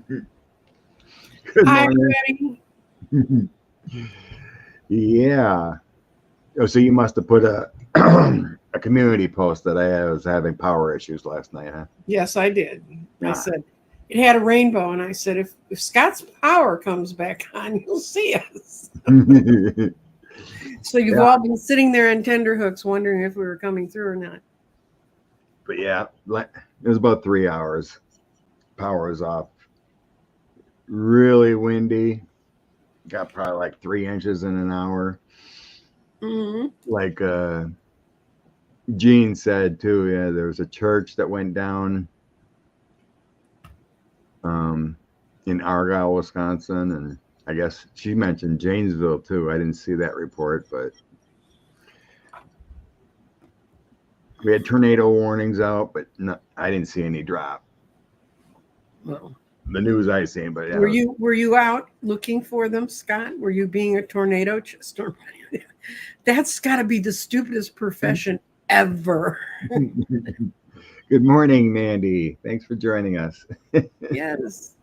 Good Hi, morning. Betty. Yeah. Oh, so you must have put a a community post that I was having power issues last night, huh? Yes, I did. I Ah. said it had a rainbow, and I said if Scott's power comes back on, you'll see us. So you've Yeah, all been sitting there on tenterhooks, wondering if we were coming through or not. but yeah, it was about 3 hours. Power was off. Really windy. Got probably like 3 inches in an hour. Mm-hmm. Like Gene said too, yeah, there was a church that went down um, in Argyle, Wisconsin, and I guess she mentioned Janesville too. I didn't see that report, but we had tornado warnings out, but no, I didn't see any drop. Well, The news I seen, but yeah, were you out looking for them, Scott? Were you being a tornado storm? That's got to be the stupidest profession ever. Good morning, Mandy. Thanks for joining us. Yes.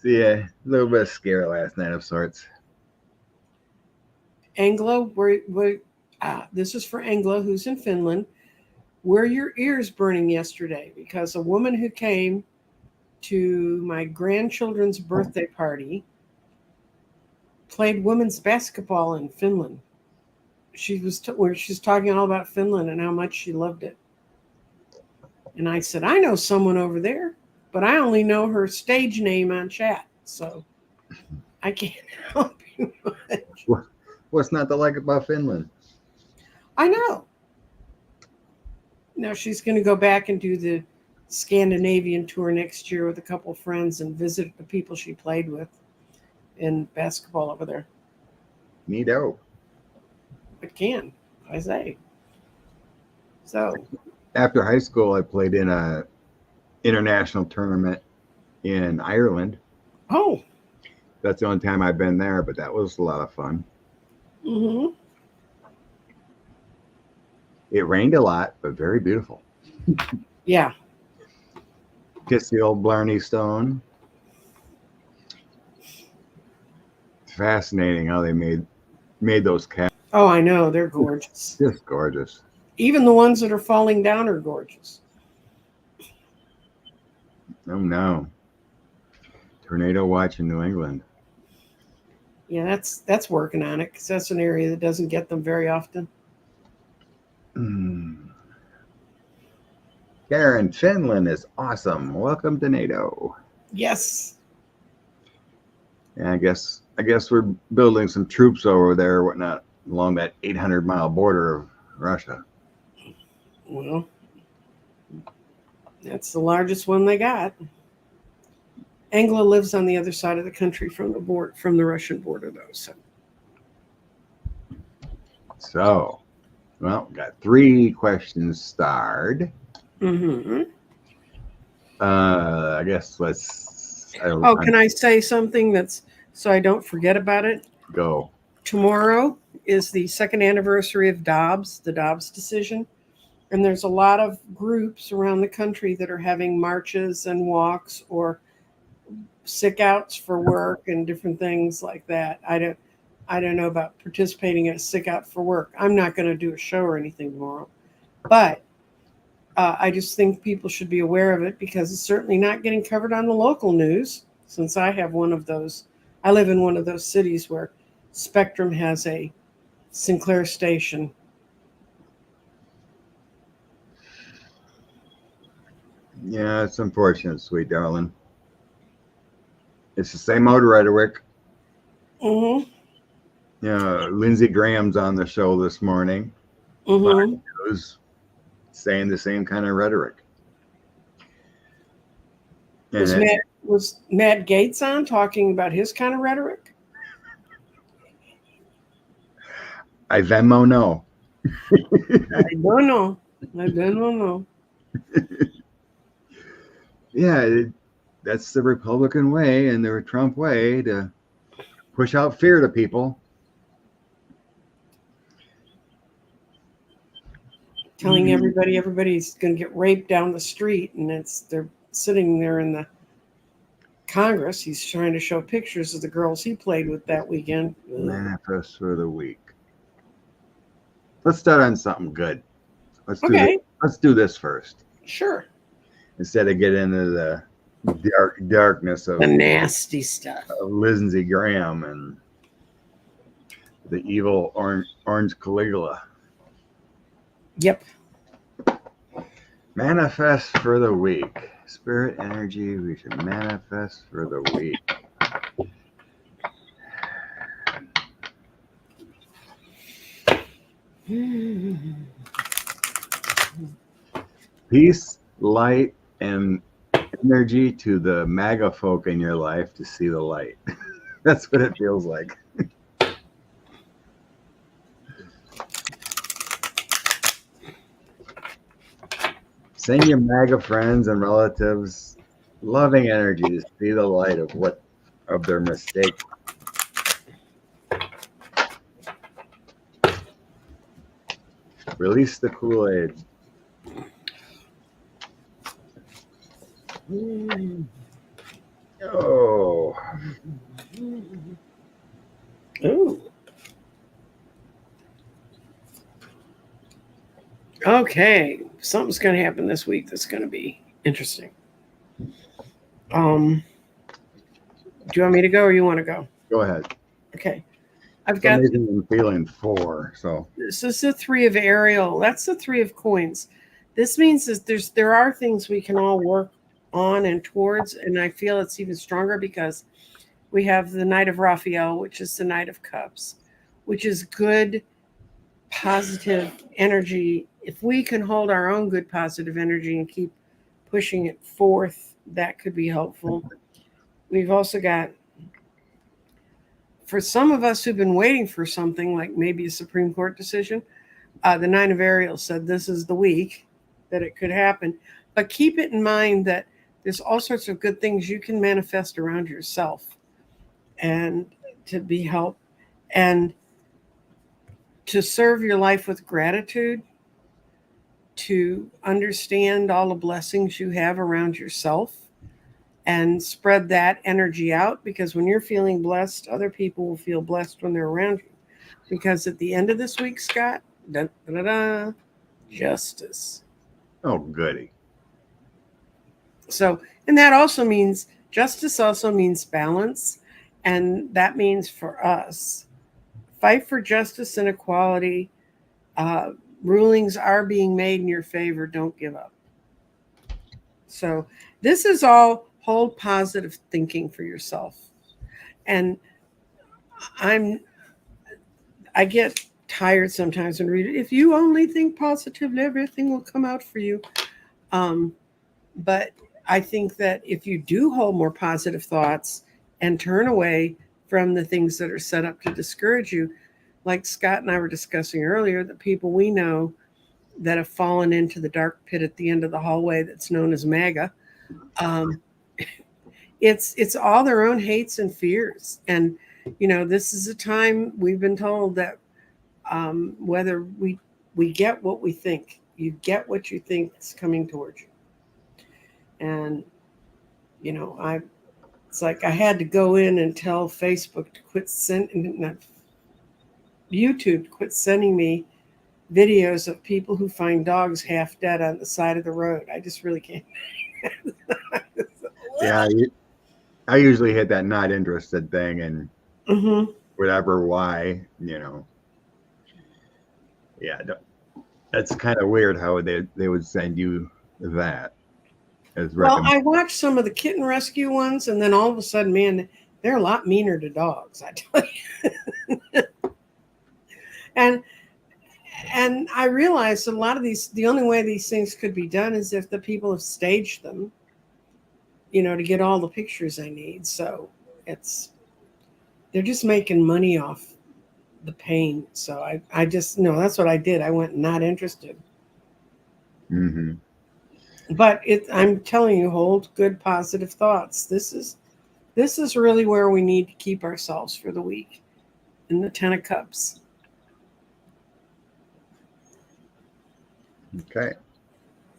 So yeah, a little bit of scare last night of sorts. Anglo, this is for Anglo, who's in Finland. Were your ears burning yesterday? Because a woman who came to my grandchildren's birthday party played women's basketball in Finland. Where she's talking all about Finland and how much she loved it. And I said, I know someone over there, but I only know her stage name on chat, so I can't help you much. What's not to like about Finland? I know. Now she's going to go back and do the Scandinavian tour next year with a couple of friends and visit the people she played with in basketball over there. Neato. It can, I say. So After high school, I played in a international tournament in Ireland. oh, That's the only time I've been there, but that was a lot of fun. mm-hmm. It rained a lot, but very beautiful. Yeah. Kiss the old Blarney Stone. It's fascinating how they made those cats. Oh, I know, they're gorgeous. Just gorgeous. Even the ones that are falling down are gorgeous. Oh no. Tornado watch in New England. Yeah, that's working on it because that's an area that doesn't get them very often. Karen, Finland is awesome. Welcome to NATO. Yes. Yeah, I guess we're building some troops over there, whatnot, along that 800-mile border of Russia. Well, that's the largest one they got. Anglo lives on the other side of the country from the Russian border, though. So, well, got 3 questions starred. Mm-hmm. I guess Can I say something that's so I don't forget about it? Go. Tomorrow is the second anniversary of the Dobbs decision. And there's a lot of groups around the country that are having marches and walks or sick outs for work and different things like that. I don't know about participating in a sick out for work. I'm not going to do a show or anything tomorrow, but I just think people should be aware of it because it's certainly not getting covered on the local news. Since I have one of those, I live in one of those cities where Spectrum has a Sinclair station. Yeah, it's unfortunate, sweet darling. It's the same old rhetoric. Mm-hmm. Yeah, Lindsey Graham's on the show this morning. Mm-hmm. News, saying the same kind of rhetoric. Was Matt Gaetz on talking about his kind of rhetoric? I Venmo no. I don't know. Yeah, that's the Republican way and the Trump way to push out fear to people. Telling everybody's going to get raped down the street, and they're sitting there in the Congress. He's trying to show pictures of the girls he played with that weekend. Manifest for the week. Let's start on something good. Let's do this first. Sure. Instead of getting into the darkness of the nasty stuff. Lindsey Graham and the evil orange Caligula. Yep. Manifest for the week. Spirit energy, we should manifest for the week. Peace, light, and energy to the MAGA folk in your life to see the light. That's what it feels like. Send your MAGA friends and relatives loving energy to see the light of their mistake. Release the Kool-Aid. Oh. Ooh. Okay, something's going to happen this week that's going to be interesting. Do you want me to go or you want to go? Go ahead. Okay. I've got. I'm feeling 4. So this is the 3 of Ariel. That's the 3 of coins. This means that there are things we can all work on and towards, and I feel it's even stronger because we have the Knight of Raphael, which is the Knight of Cups, which is good, positive energy. If we can hold our own good, positive energy and keep pushing it forth, that could be helpful. We've also got, for some of us who've been waiting for something like maybe a Supreme Court decision, the 9 of Ariel said this is the week that it could happen. But keep it in mind that there's all sorts of good things you can manifest around yourself and to be helped and to serve your life with gratitude, to understand all the blessings you have around yourself and spread that energy out, because when you're feeling blessed, other people will feel blessed when they're around you. Because at the end of this week, Scott, justice. Oh, goody. So, and that also means, justice also means balance. And that means for us, fight for justice and equality. Rulings are being made in your favor. Don't give up. So this is all hold positive thinking for yourself. And I get tired sometimes and read it. If you only think positively, everything will come out for you. But I think that if you do hold more positive thoughts and turn away from the things that are set up to discourage you, like Scott and I were discussing earlier, the people we know that have fallen into the dark pit at the end of the hallway that's known as MAGA, it's all their own hates and fears. And, you know, this is a time we've been told that whether we get what we think, you get what you think is coming towards you. And, you know, it's like I had to go in and tell Facebook to quit YouTube to quit sending me videos of people who find dogs half dead on the side of the road. I just really can't. Yeah, I usually hit that not interested thing and whatever, why, you know. Yeah, that's kind of weird how they would send you that. Well, I watched some of the kitten rescue ones, and then all of a sudden, man, they're a lot meaner to dogs, I tell you. And I realized a lot of these, the only way these things could be done is if the people have staged them, you know, to get all the pictures I need. So they're just making money off the pain. So I just, no, that's what I did. I went not interested. Mm-hmm. But I'm telling you, hold good positive thoughts. This is really where we need to keep ourselves for the week in the 10 of Cups.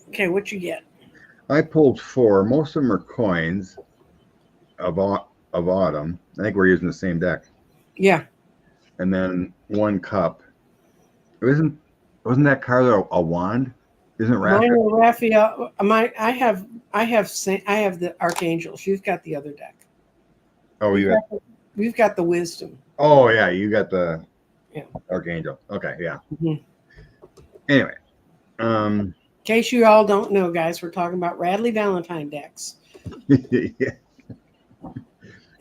Okay, what you get? I pulled 4. Most of them are coins. of autumn. I think we're using the same deck. Yeah. And then one cup. Wasn't that card a wand? Isn't Mine Raphael? are Raphael. I have the archangels. You've got the other deck. Oh, We've got the wisdom. oh yeah, you got the Yeah. archangel. Okay, yeah. Mhm. Anyway, In case you all don't know, guys, we're talking about Radley Valentine decks. yeah,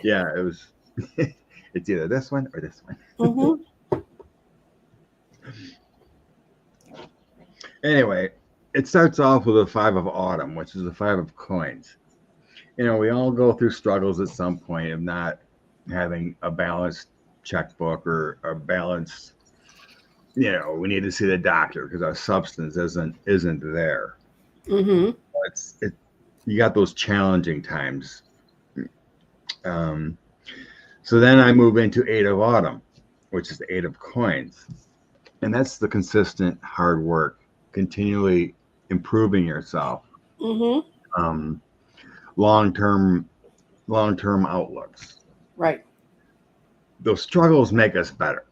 yeah. It was. It's either this one or this one. Mm-hmm. Anyway, it starts off with a 5 of autumn, which is the 5 of coins. You know, we all go through struggles at some point of not having a balanced checkbook or a balanced. You know, we need to see the doctor because our substance isn't there. Mm-hmm. You got those challenging times. So then I move into 8 of autumn, which is the 8 of coins, and that's the consistent hard work, continually improving yourself. Mm-hmm. Long-term outlooks. Right. Those struggles make us better,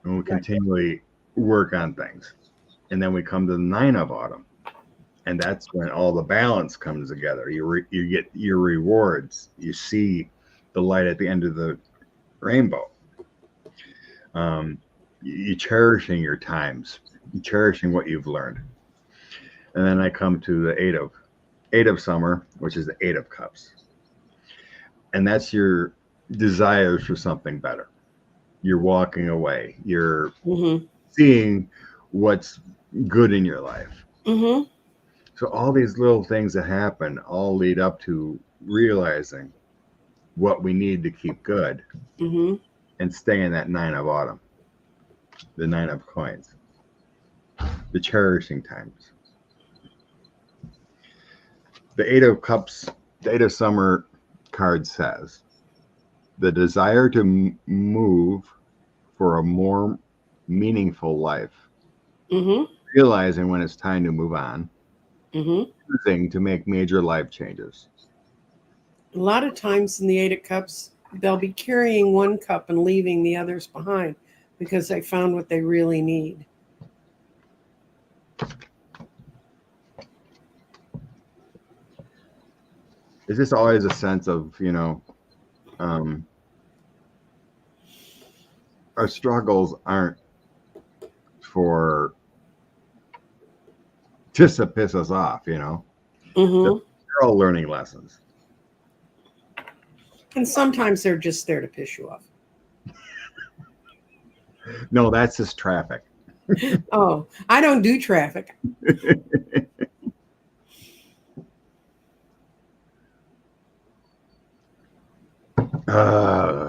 and we Right. continually work on things. And then we come to the 9 of autumn, and that's when all the balance comes together. You get your rewards. You see the light at the end of the rainbow. You cherishing your times, you cherishing what you've learned. And then I come to the 8 of summer, which is the 8 of cups. And that's your desires for something better. You're walking away. You're seeing what's good in your life. Mm-hmm. So all these little things that happen all lead up to realizing what we need to keep good and stay in that 9 of autumn, the 9 of coins, the cherishing times. The 8 of cups, the 8 of summer card says, the desire to move for a more meaningful life, realizing when it's time to move on, choosing to make major life changes. A lot of times in the 8 of cups, they'll be carrying one cup and leaving the others behind because they found what they really need. It's just always a sense of, you know, our struggles aren't for just to piss us off, you know. They're all learning lessons. And sometimes they're just there to piss you off. No, that's just traffic. Oh, I don't do traffic.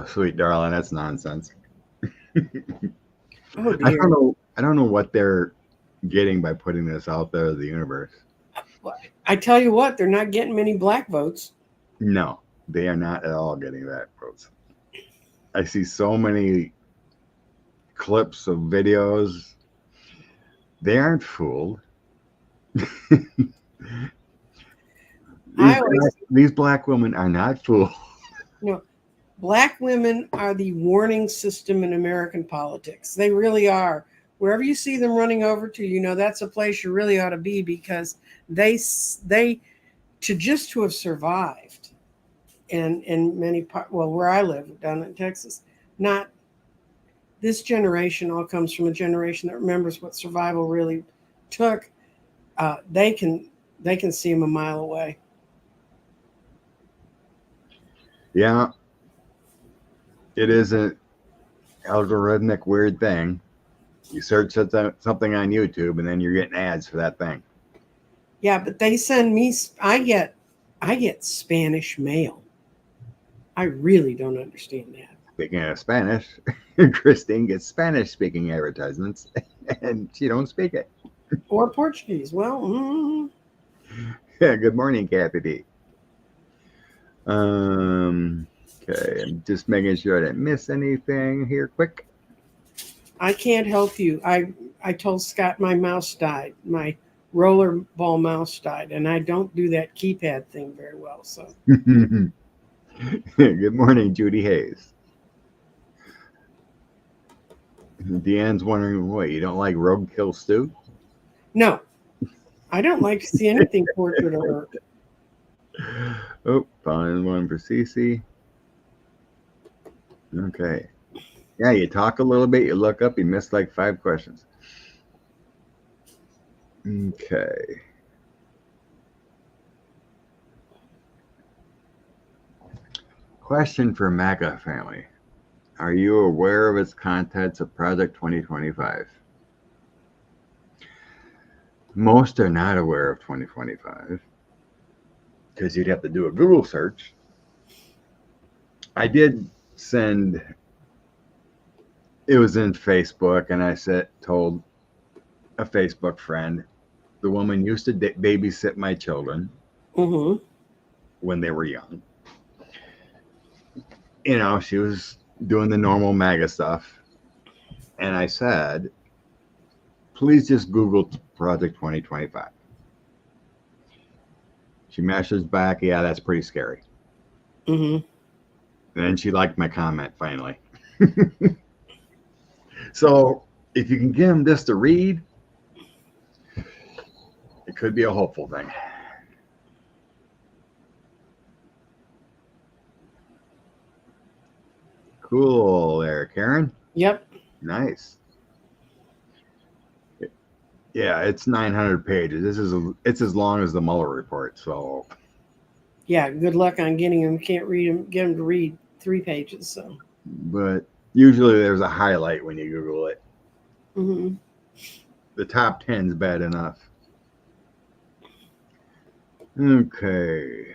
Sweet darling, that's nonsense. Oh dear. I don't know what they're getting by putting this out there to the universe. I tell you what, they're not getting many black votes. No, they are not at all getting that votes. I see so many clips of videos. They aren't fooled. These black women are not fooled. No, black women are the warning system in American politics. They really are. Wherever you see them running over to, you know, that's a place you really ought to be, because they to have survived in many parts, well, where I live down in Texas, not this generation all comes from a generation that remembers what survival really took. They can see them a mile away. Yeah, it is an algorithmic weird thing. You search something on YouTube, and then you're getting ads for that thing. Yeah, but they send me. I get Spanish mail. I really don't understand that. Speaking of Spanish, Christine gets Spanish-speaking advertisements, and she don't speak it. Or Portuguese. Well, Yeah. Good morning, Kathy D. Okay, I'm just making sure I didn't miss anything here. Quick. I can't help you. I told Scott my mouse died. My rollerball mouse died, and I don't do that keypad thing very well. So Good morning, Judy Hayes. Deanne's wondering, what, you don't like roadkill stew? No, I don't like to see anything tortured or hurt. Oh, found one for Cece. Okay. Yeah, you talk a little bit, you look up, you missed like 5 questions. Okay. Question for MAGA family. Are you aware of its contents of Project 2025? Most are not aware of 2025 because you'd have to do a Google search. I did send, it was in Facebook, and I told a Facebook friend, the woman used to babysit my children when they were young. You know, she was doing the normal MAGA stuff. And I said, please just Google Project 2025. She messages back, yeah, that's pretty scary. And then she liked my comment finally. So if you can give them this to read, it could be a hopeful thing. Cool there, Karen. Yep. Nice. Yeah, it's 900 pages. It's as long as the Mueller report. So yeah, good luck on getting them. Can't read them. Get them to read 3 pages. So, but usually there's a highlight when you Google it. The top 10's bad enough. Okay.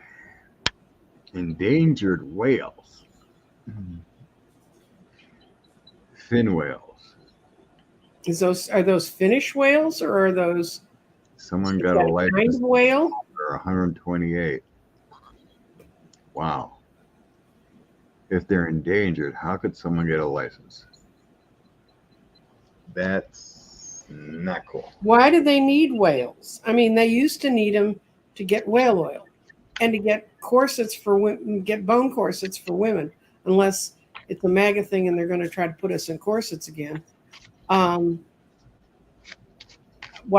Endangered whales. Fin whales. Are those Finnish whales, or are those? Someone got a license kind of whale for 128. Wow. If they're endangered, how could someone get a license? That's not cool. Why do they need whales? I mean, they used to need them to get whale oil and to get corsets for women, get bone corsets for women, unless it's a MAGA thing and they're going to try to put us in corsets again. Why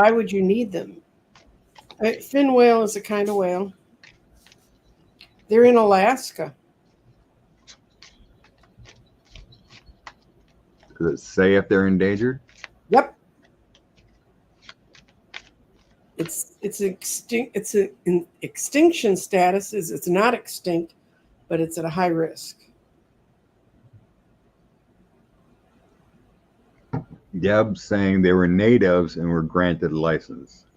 would you need them? Fin whale is a kind of whale. They're in Alaska. Does it say if they're endangered? Yep. It's extinct. It's in extinction status. It's not extinct, but it's at a high risk. Deb's saying they were natives and were granted license.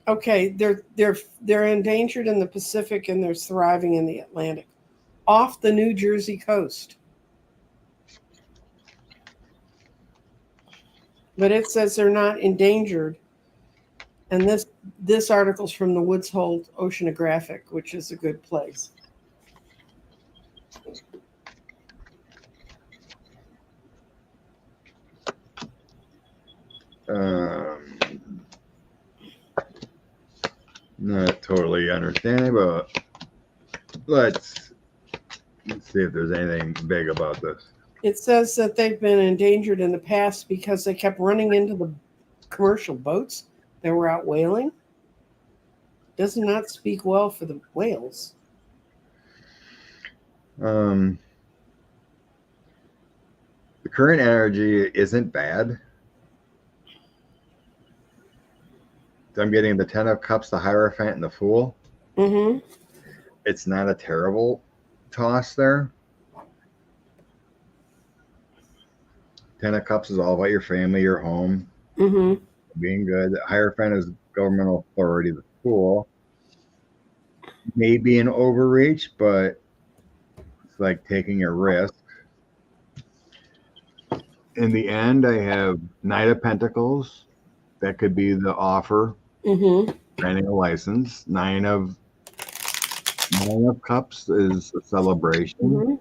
Okay, they're endangered in the Pacific and they're thriving in the Atlantic, off the New Jersey coast. But it says they're not endangered. And this article's from the Woods Hole Oceanographic, which is a good place. Not totally understanding, but let's see if there's anything big about this. It says that they've been endangered in the past because they kept running into the commercial boats that were out whaling. Does not speak well for the whales. The current energy isn't bad. I'm getting the 10 of Cups, the Hierophant, and the Fool. It's not a terrible toss there. 10 of Cups is all about your family, your home, being good. The Hierophant is governmental authority. The Fool may be an overreach, but it's like taking a risk. In the end, I have Knight of Pentacles. That could be the offer. Granting a license. Nine of Cups is a celebration.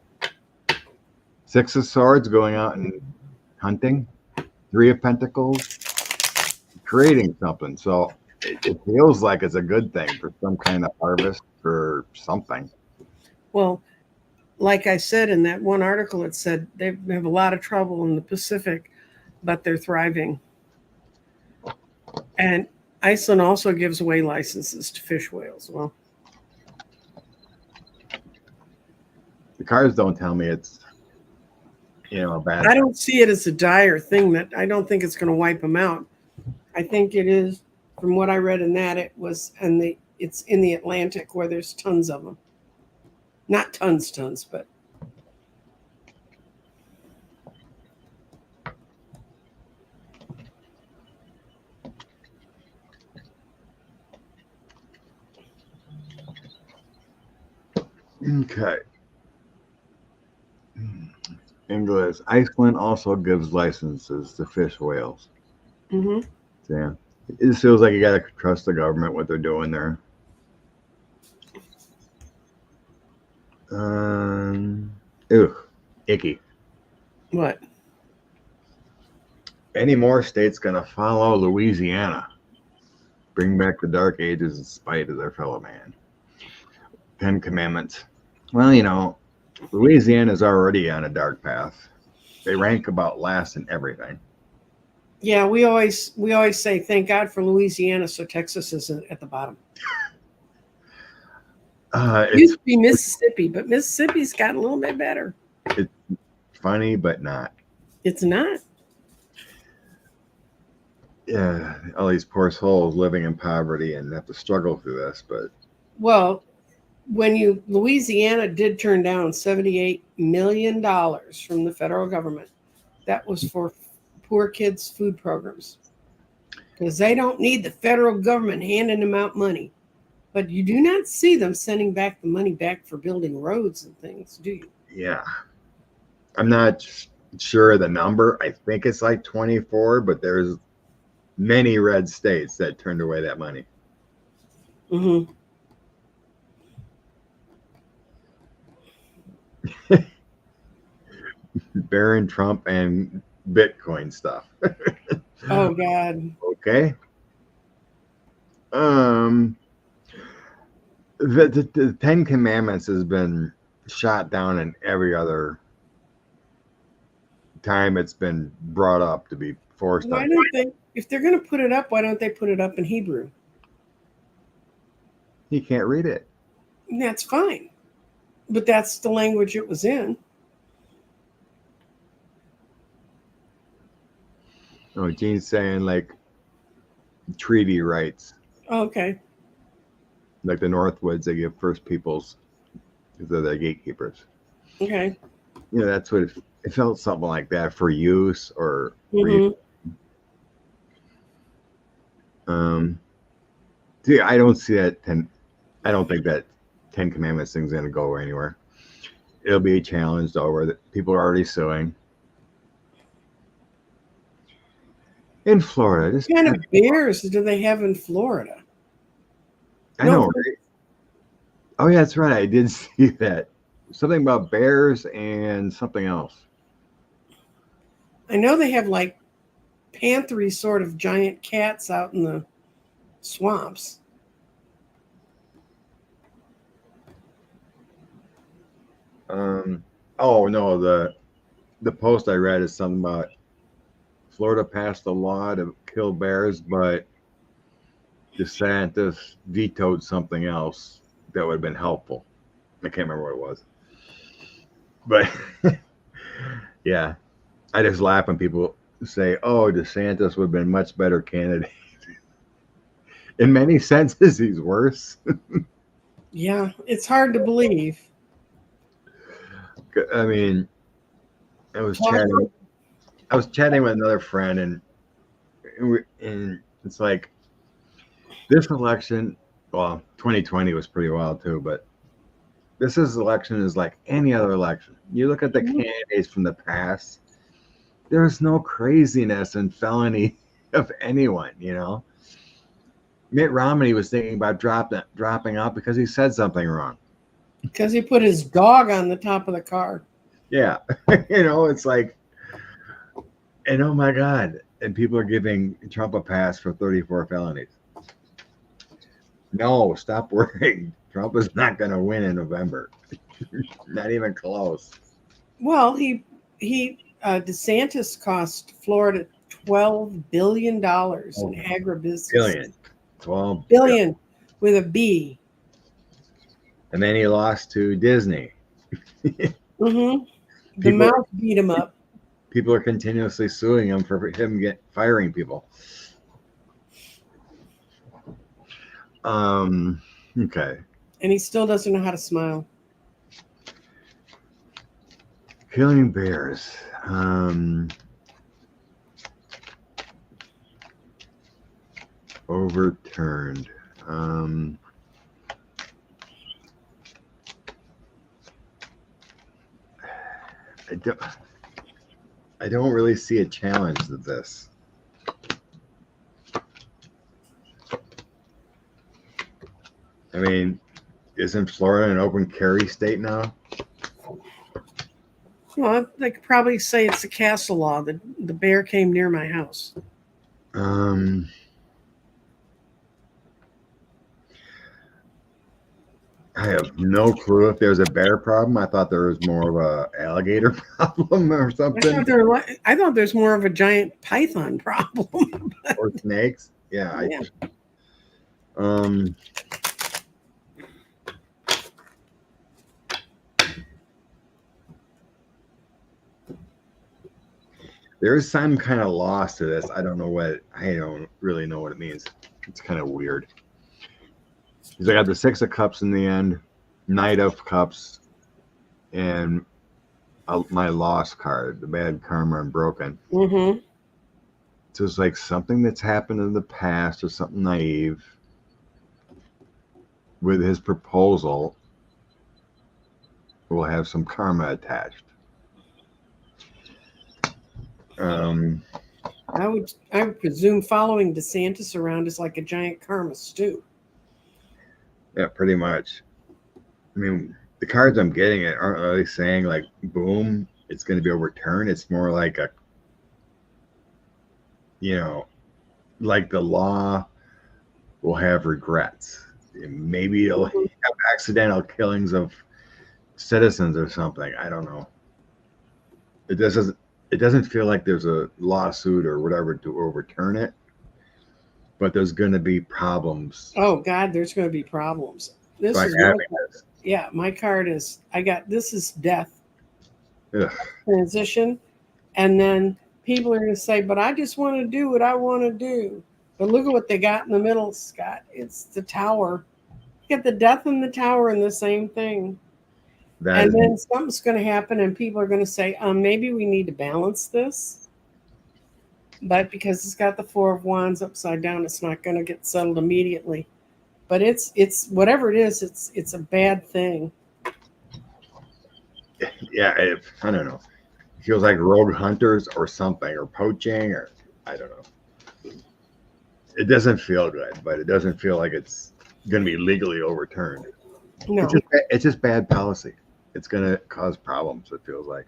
6 of Swords, going out and hunting. 3 of Pentacles, creating something. So it feels like it's a good thing for some kind of harvest for something. Well, like I said in that one article, it said they have a lot of trouble in the Pacific, but they're thriving. And Iceland also gives away licenses to fish whales. Well, the cards don't tell me it's, a bad. I don't see it as a dire thing. That I don't think it's going to wipe them out. I think it is, from what I read in that, it was, and it's in the Atlantic where there's tons of them. Not tons, but. Okay. English. Iceland also gives licenses to fish whales. Mm-hmm. Yeah. It just feels like you got to trust the government, what they're doing there. Icky. What? Any more states going to follow Louisiana? Bring back the dark ages in spite of their fellow man. 10 Commandments. Well, Louisiana's already on a dark path. They rank about last in everything. Yeah, we always say thank God for Louisiana, so Texas isn't at the bottom. It used to be Mississippi, but Mississippi's gotten a little bit better. It's funny, but not. It's not. Yeah, all these poor souls living in poverty and have to struggle through this, but. Well, Louisiana did turn down $78 million from the federal government. That was for poor kids' food programs. Because they don't need the federal government handing them out money. But you do not see them sending back the money back for building roads and things, do you? Yeah. I'm not sure the number. I think it's like 24, but there's many red states that turned away that money. Mm-hmm. Barron, Trump, and Bitcoin stuff. Oh, God. Okay. The 10 Commandments has been shot down in every other time it's been brought up to be forced. Why don't they, if they're going to put it up, why don't they put it up in Hebrew? He can't read it. And that's fine. But that's the language it was in. Oh, Gene's saying like treaty rights. Oh, okay. Like the Northwoods, they give First Peoples because they're the gatekeepers. Okay. That's what it felt, something like that for use or. Mm-hmm. See, I don't see that. I don't think that 10 Commandments thing's going to go anywhere. It'll be challenged over that. People are already suing. In Florida. What kind of bears do they have in Florida? I know, right? Oh, yeah, that's right. I did see that. Something about bears and something else. I know they have like panthery sort of giant cats out in the swamps. Oh no, the post I read is something about Florida passed a law to kill bears, but DeSantis vetoed something else that would have been helpful. I can't remember what it was. But yeah, I just laugh when people say, oh, DeSantis would have been a much better candidate. In many senses, he's worse. Yeah, it's hard to believe. I mean, I was chatting with another friend, and it's like this election. Well, 2020 was pretty wild too, but this election is like any other election. You look at the candidates from the past. There's no craziness and felony of anyone. Mitt Romney was thinking about dropping out because he said something wrong. Because he put his dog on the top of the car. Yeah. It's like, and oh my God. And people are giving Trump a pass for 34 felonies. No, stop worrying. Trump is not going to win in November. Not even close. Well, DeSantis cost Florida $12 billion in agribusiness. Billion. 12 Billion with a B. And then he lost to Disney. Mm-hmm. The People, mouth beat him up. people are continuously suing him for him firing people. Okay. And he still doesn't know how to smile. Killing bears. Overturned. I don't really see a challenge to this. I mean, isn't Florida an open carry state now? Well, they could probably say it's the castle law. The bear came near my house. I have no clue if there's a bear problem. I thought there was more of a alligator problem or something. I thought there's more of a giant python problem. Or snakes. Yeah. There's some kind of loss to this. I don't really know what it means. It's kind of weird. Because I got the 6 of Cups in the end, Knight of Cups, and my lost card, the bad karma and broken. Mm-hmm. So it's like something that's happened in the past or something naive with his proposal will have some karma attached. I would presume following DeSantis around is like a giant karma stew. Yeah, pretty much. I mean, the cards I'm getting aren't really saying like, boom, it's going to be overturned. It's more like like the law will have regrets. Maybe it'll have accidental killings of citizens or something. I don't know. It doesn't feel like there's a lawsuit or whatever to overturn it, but there's going to be problems. Oh God, there's going to be problems. This is my card is this is death. Ugh. Transition, and then people are going to say, but I just want to do what I want to do. But look at what they got in the middle, Scott. It's the tower. You get the death and the tower in the same thing. And then something's going to happen, and people are going to say, maybe we need to balance this. But because it's got the 4 of Wands upside down, it's not going to get settled immediately. But it's whatever it is, it's a bad thing. Yeah, I don't know. It feels like rogue hunters or something, or poaching, or I don't know. It doesn't feel good, but it doesn't feel like it's going to be legally overturned. No, it's just bad policy. It's going to cause problems, it feels like.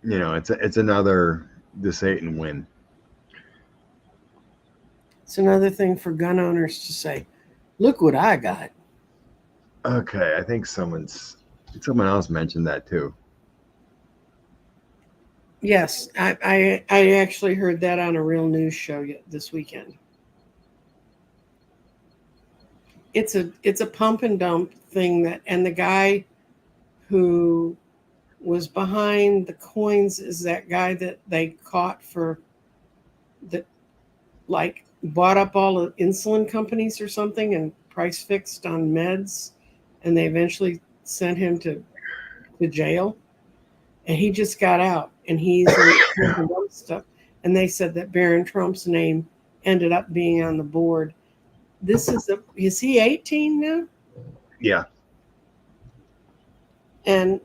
It's another Satan win. It's another thing for gun owners to say, look what I got. Okay, I think someone else mentioned that too. Yes, I actually heard that on a real news show this weekend. It's a pump and dump thing and the guy who was behind the coins is that guy that they caught bought up all the insulin companies or something and price fixed on meds, and they eventually sent him to jail, and he just got out, and he's in stuff, and they said that Barron Trump's name ended up being on the board. Is he 18 now? Yeah. And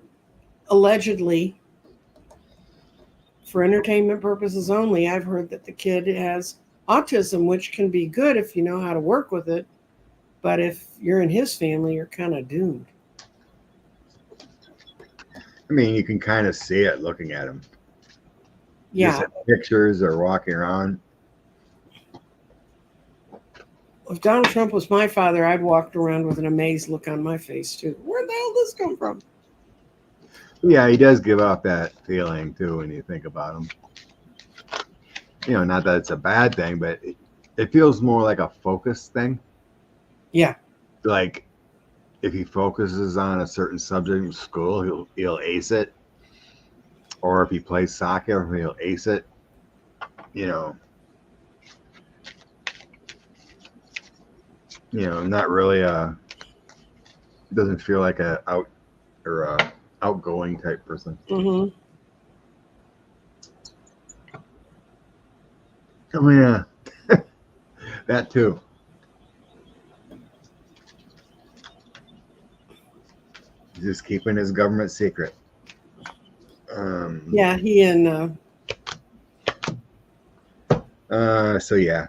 allegedly, for entertainment purposes only, I've heard that the kid has autism, which can be good if you know how to work with it. But if you're in his family, you're kind of doomed. I mean, you can kind of see it looking at him. Yeah. Just pictures or walking around. If Donald Trump was my father, I'd walk around with an amazed look on my face too. Where the hell did this come from? Yeah, he does give off that feeling too when you think about him. Not that it's a bad thing, but it feels more like a focus thing. Yeah. Like if he focuses on a certain subject in school, he'll ace it. Or if he plays soccer, he'll ace it. Not really doesn't feel like a outgoing type person. Mm-hmm. Oh yeah, that too. Just keeping his government secret. Yeah, he and so yeah,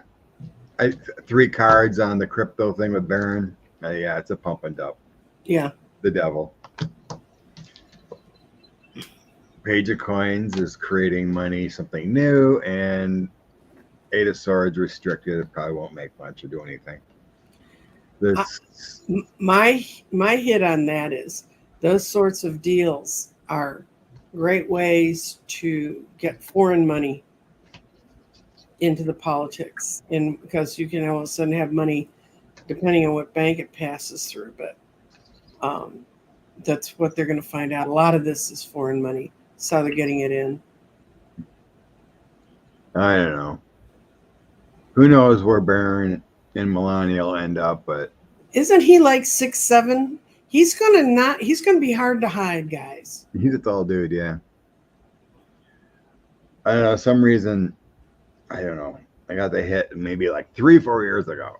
3 cards on the crypto thing with Barron. Yeah, it's a pump and dump. yeah. The devil. Page of Coins is creating money, something new, and 8 of Swords restricted. It probably won't make much or do anything. My hit on that is those sorts of deals are great ways to get foreign money into the politics, and because you can all of a sudden have money depending on what bank it passes through. But that's what they're going to find out. A lot of this is foreign money. That's how they're getting it in. I don't know. Who knows where Barron and Melania will end up, but isn't he like 6'7"? He's gonna be hard to hide, guys. he's a tall dude, yeah. I don't know, some reason, I don't know. I got the hit maybe like 3-4 years ago.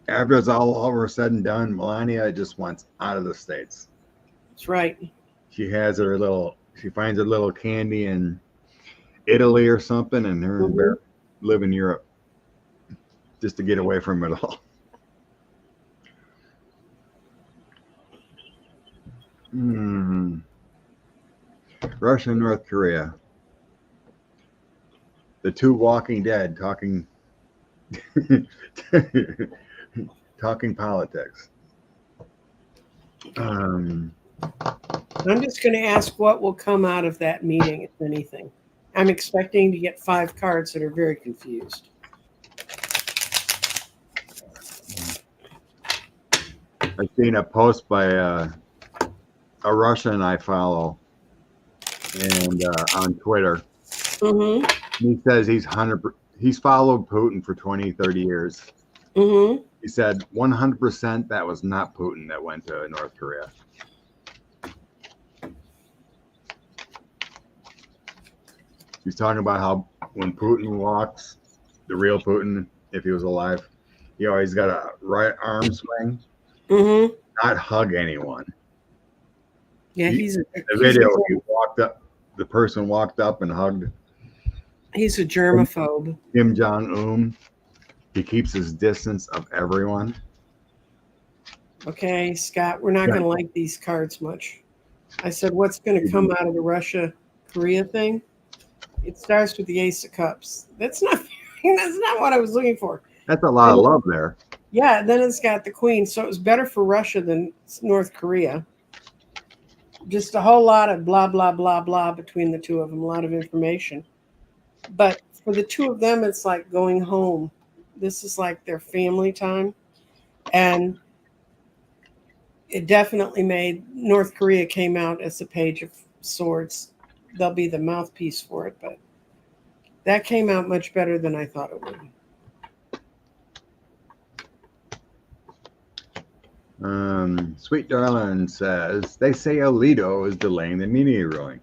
After it's all over, said and done, Melania just wants out of the States. That's right. She finds her little candy in Italy or something, and her and Bear live in Europe just to get away from it all. Russia and North Korea. The 2 Walking Dead talking politics. I'm just going to ask what will come out of that meeting, if anything. I'm expecting to get 5 cards that are very confused. I've seen a post by a Russian I follow, and on Twitter. Mm-hmm. He says he's followed Putin for 20, 30 years. Mm-hmm. He said 100% that was not Putin that went to North Korea. He's talking about how when Putin walks, the real Putin, if he was alive, he always got a right arm swing, not hug anyone. Yeah, the video he walked up, the person walked up and hugged. He's a germaphobe. Kim Jong-un. He keeps his distance of everyone. Okay, Scott, we're not going to like these cards much. I said, what's going to come out of the Russia-Korea thing? It starts with the Ace of Cups. That's not what I was looking for. That's a lot of love there. Yeah, then it's got the Queen. So it was better for Russia than North Korea. Just a whole lot of blah, blah, blah, blah between the two of them. A lot of information. But for the two of them, it's like going home. This is like their family time. And it definitely made North Korea came out as a Page of Swords. They'll be the mouthpiece for it, but that came out much better than I thought it would. Sweet Darling says, they say Alito is delaying the immunity ruling.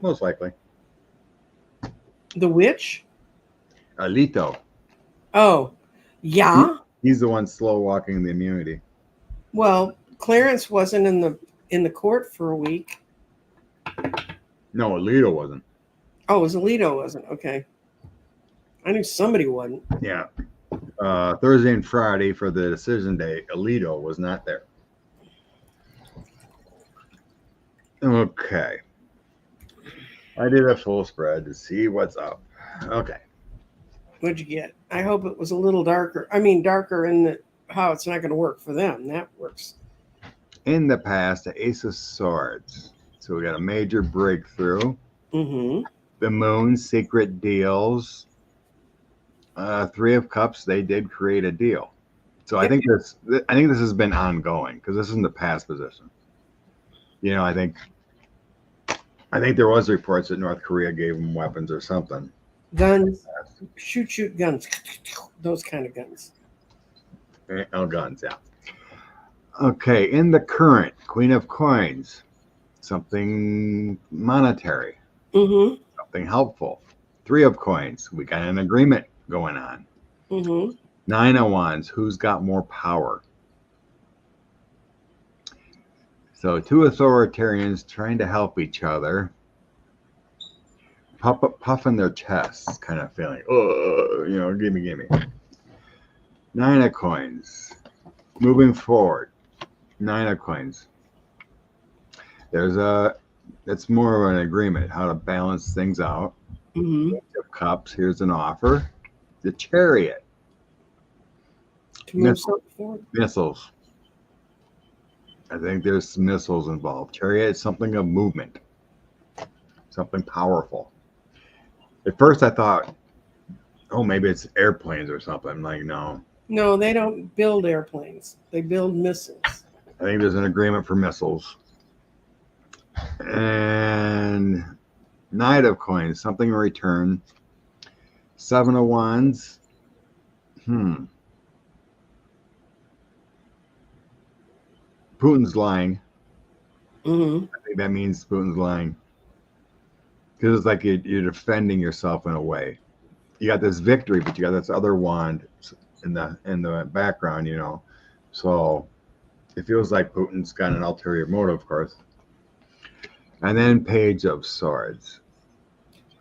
Most likely. The which? Alito. Oh, yeah. He's the one slow walking the immunity. Well, Clarence wasn't in the court for a week. No, Alito wasn't. Oh, it was Alito wasn't. Okay. I knew somebody wasn't. Yeah. Thursday and Friday for the decision day, Alito was not there. Okay. I did a full spread to see what's up. Okay. What'd you get? I hope it was a little darker. I mean, darker in the how it's not going to work for them. That works. In the past, the Ace of Swords. So we got a major breakthrough. Mm-hmm. The Moon, secret deals. Three of Cups, they did create a deal. So Yep. I think this has been ongoing because this isn't the past position. You know, I think there was reports that North Korea gave them weapons or something. Guns, shoot guns, those kind of guns. Oh, guns, yeah. Okay, in the current, Queen of Coins, something monetary, Mm-hmm. something helpful. Three of Coins, we got an agreement going on. Mm-hmm. Nine of Wands, who's got more power? So two authoritarians trying to help each other, puffing their chests, kind of feeling, oh, you know, gimme. Nine of Coins, moving forward. Nine of Coins. It's more of an agreement, how to balance things out. Mm-hmm. Eight of Cups, here's an offer. The Chariot. To move something forward. Missiles. I think there's missiles involved. Chariot is something of movement, something powerful. At first I thought, oh, maybe it's airplanes or something. I'm like, no. No, they don't build airplanes. They build missiles. I think there's an agreement for missiles. And Knight of Coins, something in return. Seven of Wands. Putin's lying. Mm-hmm. I think that means Putin's lying. Because it's like you're defending yourself in a way. You got this victory, but you got this other wand in the background, you know. So it feels like Putin's got an ulterior motive, of course. And then Page of Swords.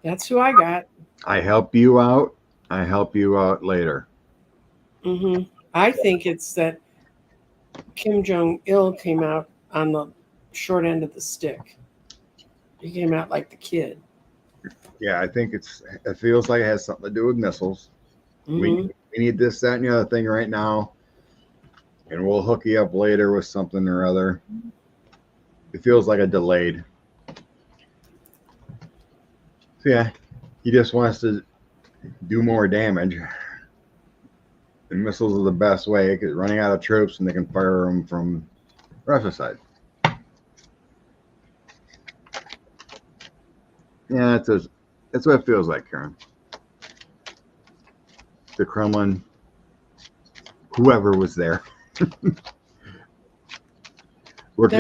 That's who I got. I help you out. I help you out later. Mm-hmm. I think it's that Kim Jong-il came out on the short end of the stick. He came out like the kid. Yeah, I think it feels like it has something to do with missiles. Mm-hmm. We need this, that, and the other thing right now, and we'll hook you up later with something or other. It feels like a delayed. So yeah, he just wants to do more damage. And missiles are the best way because running out of troops and they can fire them from Russia's side. Yeah, that's what it feels like, Karen. The Kremlin, whoever was there. They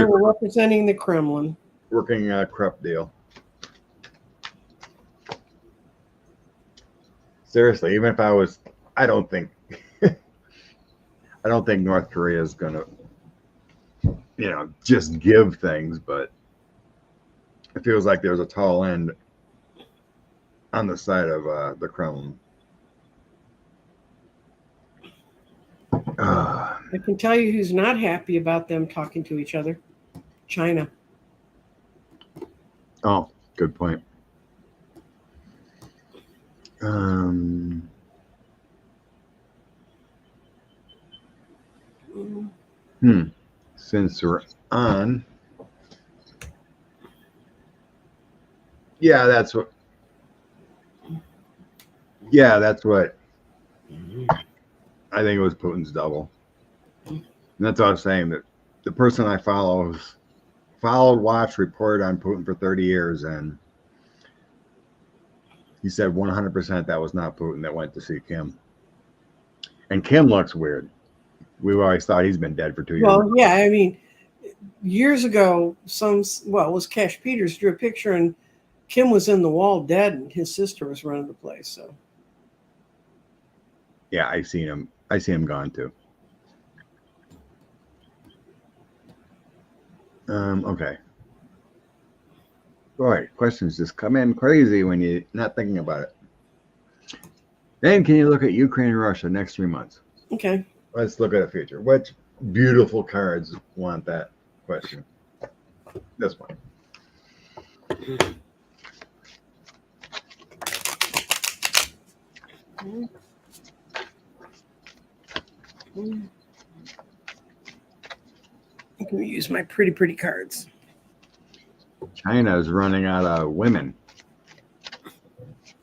were representing the Kremlin. Working a Krupp deal. Seriously, even if I don't think North Korea is gonna, you know, just give things, but it feels like there's a tall end on the side of the Kremlin. I can tell you who's not happy about them talking to each other. China. Oh, good point. Since we're on, that's what I think it was Putin's double. And that's what I was saying, that the person I followed, watched, reported on Putin for 30 years, and he said 100% that was not Putin that went to see Kim. And Kim looks weird. We've always thought he's been dead for 2 years. Well, yeah, I mean, years ago, it was Cash Peters drew a picture, and Kim was in the wall dead, and his sister was running the place. So, yeah, I see him gone too. Okay. Boy, questions just come in crazy when you're not thinking about it. Then can you look at Ukraine and Russia next 3 months? Okay. Let's look at a future. Which beautiful cards want that question? This one. Mm. Mm. I'm going to use my pretty cards. China is running out of women.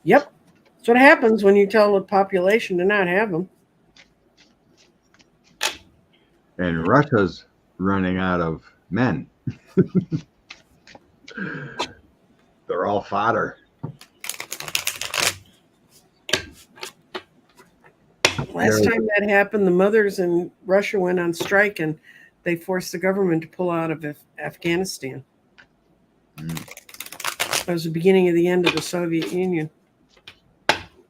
Yep. That's what happens when you tell the population to not have them. And Russia's running out of men. They're all fodder. Last time that happened, the mothers in Russia went on strike and they forced the government to pull out of Afghanistan. That was the beginning of the end of the Soviet Union.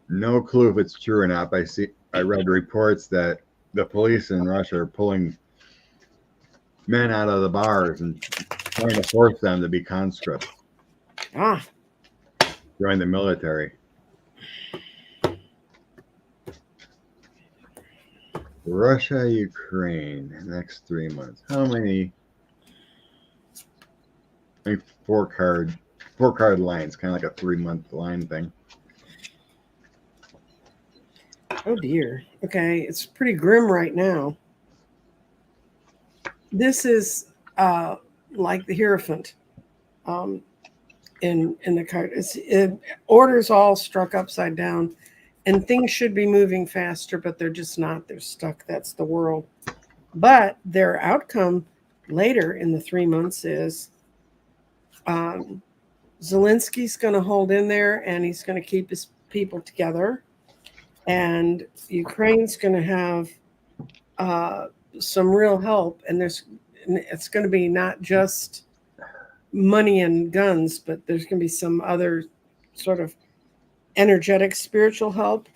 No clue if it's true or not. I read reports that the police in Russia are pulling men out of the bars and trying to force them to be conscripts. Join the military. Russia, Ukraine, next 3 months. How many? I think four card lines, kind of like a 3-month line thing. Oh dear. Okay, it's pretty grim right now. This is like the Hierophant in the card. Orders all struck upside down, and things should be moving faster, but they're just not. They're stuck. That's the world. But their outcome later in the 3 months is Zelensky's going to hold in there, and he's going to keep his people together. And Ukraine's going to have some real help, and it's going to be not just money and guns, but there's going to be some other sort of energetic spiritual help,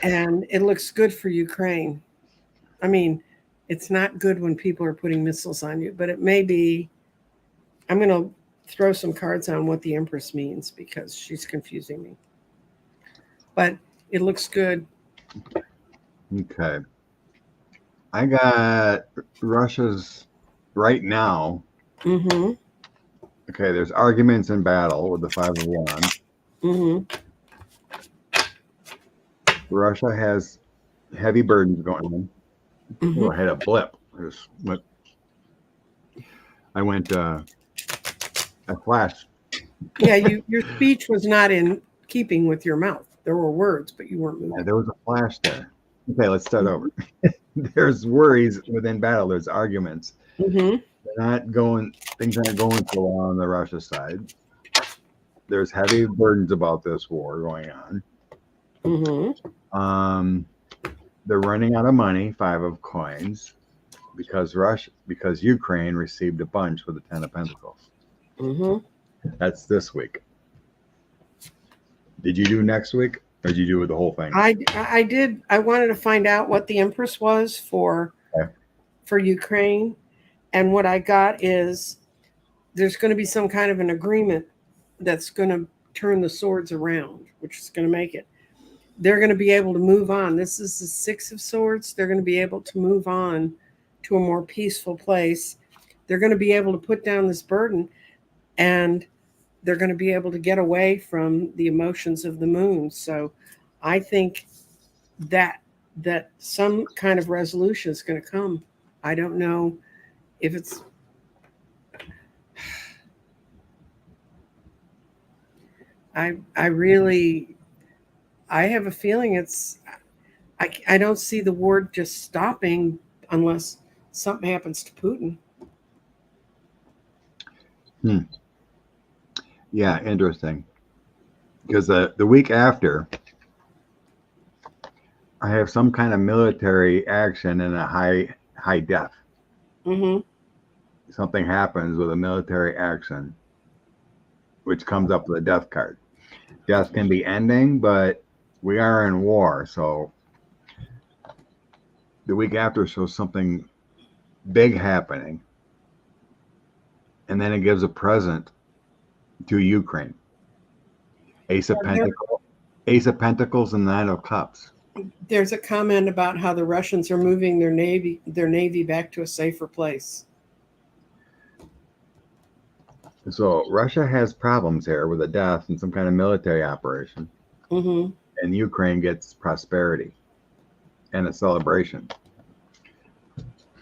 and it looks good for Ukraine. I mean, it's not good when people are putting missiles on you, but it may be. I'm going to throw some cards on what the Empress means because she's confusing me, but it looks good. Okay. I got Russia's right now. Mm-hmm. Okay, there's arguments in battle with the 5 of Wands. Mm-hmm. Russia has heavy burdens going on. Mm-hmm. Oh, I had a blip. I flashed. Yeah, your speech was not in keeping with your mouth. There were words, but you weren't moving. Yeah, there was a flash there. Okay, let's start over. There's worries within battle. There's arguments. Mm-hmm. Things aren't going so well on the Russia side. There's heavy burdens about this war going on. Mm-hmm. They're running out of money, 5 of coins, because Ukraine received a bunch with the 10 of Pentacles. Mm-hmm. That's this week. Did you do next week, or did you do the whole thing? I did. I wanted to find out what the Empress was for Ukraine, and what I got is there's going to be some kind of an agreement that's going to turn the swords around, which is going to make it. They're going to be able to move on. This is the 6 of Swords. They're going to be able to move on to a more peaceful place. They're going to be able to put down this burden, and they're going to be able to get away from the emotions of the moon. So I think that some kind of resolution is going to come. I don't know if it's I have a feeling I don't see the war just stopping unless something happens to Putin. Yeah, interesting. Because the week after, I have some kind of military action and a high death. Mm-hmm. Something happens with a military action, which comes up with a death card. Death can be ending, but we are in war, so the week after shows something big happening, and then it gives a present to Ukraine. Ace of Pentacles and 9 of Cups. There's a comment about how the Russians are moving their navy back to a safer place. So Russia has problems here with a death and some kind of military operation. Mm-hmm. and Ukraine gets prosperity and a celebration.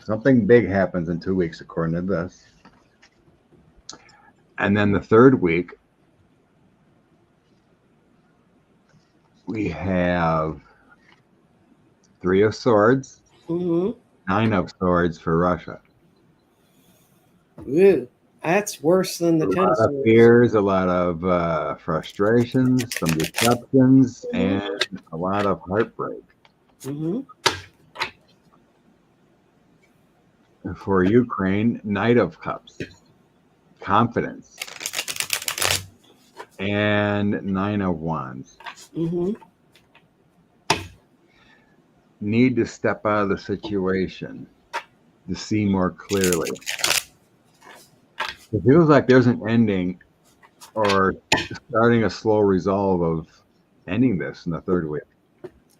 Something big happens in 2 weeks, according to this. And then the third week, we have 3 of Swords, Mm-hmm. 9 of Swords for Russia. Ooh, that's worse than the A 10 of lot of swords. fears, a lot of frustrations, some deceptions, Mhm. and a lot of heartbreak. Mm-hmm. For Ukraine, Knight of Cups, confidence, and 9 of Wands. Mm-hmm. Need to step out of the situation to see more clearly. It feels like there's an ending or starting a slow resolve of ending this in the third week.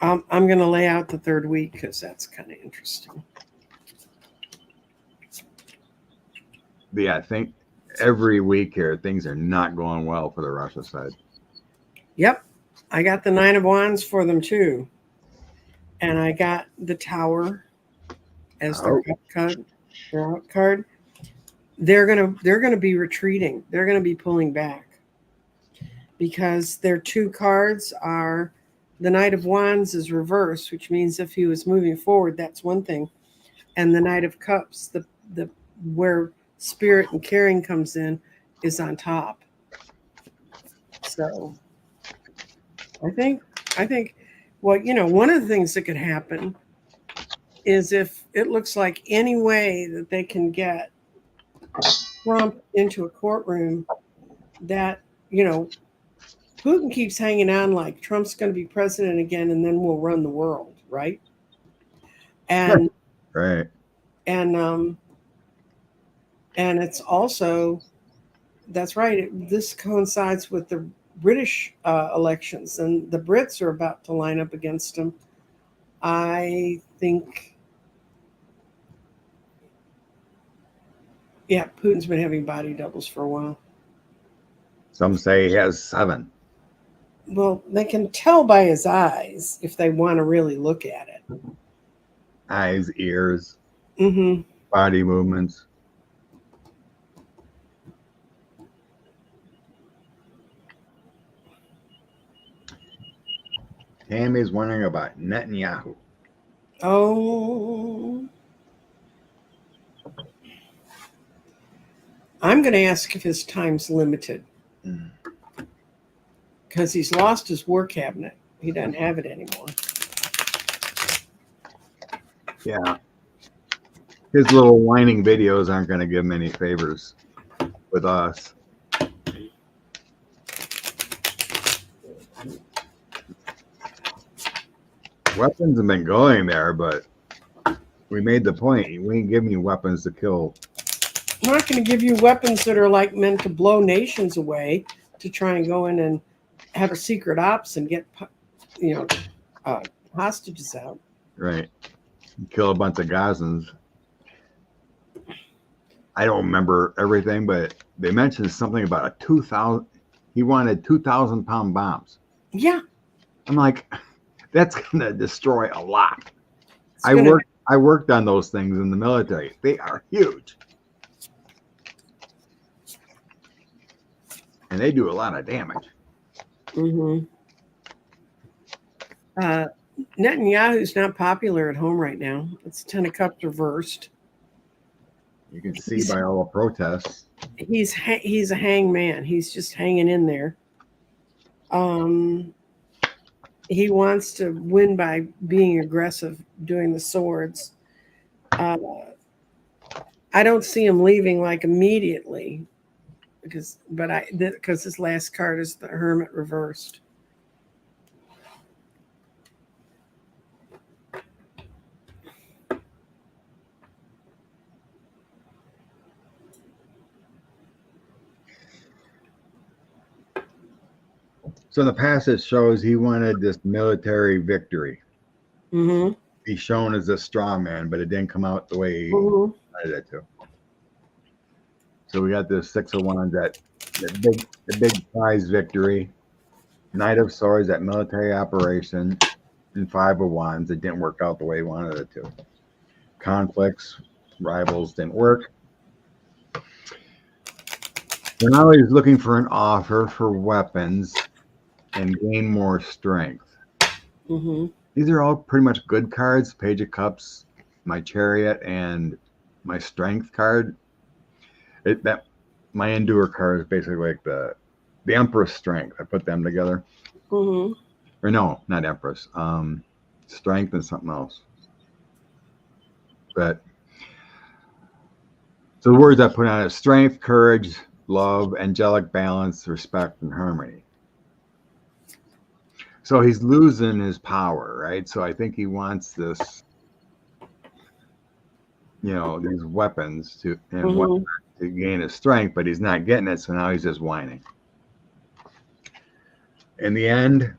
I'm going to lay out the third week because that's kind of interesting. But yeah, I think every week here, things are not going well for the Russia side. Yep. I got the 9 of Wands for them too. And I got the Tower as their card. Their out card. They're gonna be retreating. They're gonna be pulling back because their 2 cards are the Knight of Wands is reversed, which means if he was moving forward, that's one thing, and the Knight of Cups, the where Spirit and Caring comes in, is on top. So I think well, one of the things that could happen is if it looks like any way that they can get Trump into a courtroom, that, Putin keeps hanging on like Trump's going to be president again and then we'll run the world, right? And Right. and it's also, that's right, this coincides with the British elections, and the Brits are about to line up against him. I think, yeah, Putin's been having body doubles for a while. Some say he has 7. Well, they can tell by his eyes if they want to really look at it. Eyes, ears, Mm-hmm. body movements. Tammy's wondering about Netanyahu. Oh, I'm going to ask if his time's limited because he's lost his war cabinet. He doesn't have it anymore. Yeah. His little whining videos aren't going to give him any favors with us. Weapons have been going there, but we made the point. We ain't giving you weapons to kill. I'm not going to give you weapons that are like meant to blow nations away to try and go in and have a secret ops and get, hostages out. Right. Kill a bunch of Gazans. I don't remember everything, but they mentioned something about a 2,000. He wanted 2,000-pound bombs. Yeah. I'm like, that's going to destroy a lot. I worked on those things in the military. They are huge. And they do a lot of damage. Mm-hmm. Netanyahu's not popular at home right now. It's 10 of Cups reversed. You can see by all the protests. He's a hangman. He's just hanging in there. He wants to win by being aggressive, doing the swords. I don't see him leaving like immediately because his last card is the Hermit reversed. So the passage shows he wanted this military victory. Mm-hmm. He's shown as a straw man, but it didn't come out the way he Mm-hmm. wanted it to. So we got this 6 of Wands, that the big prize victory. Knight of Swords, that military operation, and Five of Wands. It didn't work out the way he wanted it to. Conflicts, rivals didn't work. So now he's looking for an offer for weapons and gain more strength. Mm-hmm. These are all pretty much good cards. Page of Cups, my Chariot, and my Strength card. My Endure card is basically like the Empress Strength. I put them together. Mm-hmm. Or no, not Empress. Strength and something else. But so the words I put on it: strength, courage, love, angelic balance, respect, and harmony. So he's losing his power, right? So I think he wants this, these weapons to gain his strength, but he's not getting it. So now he's just whining. In the end,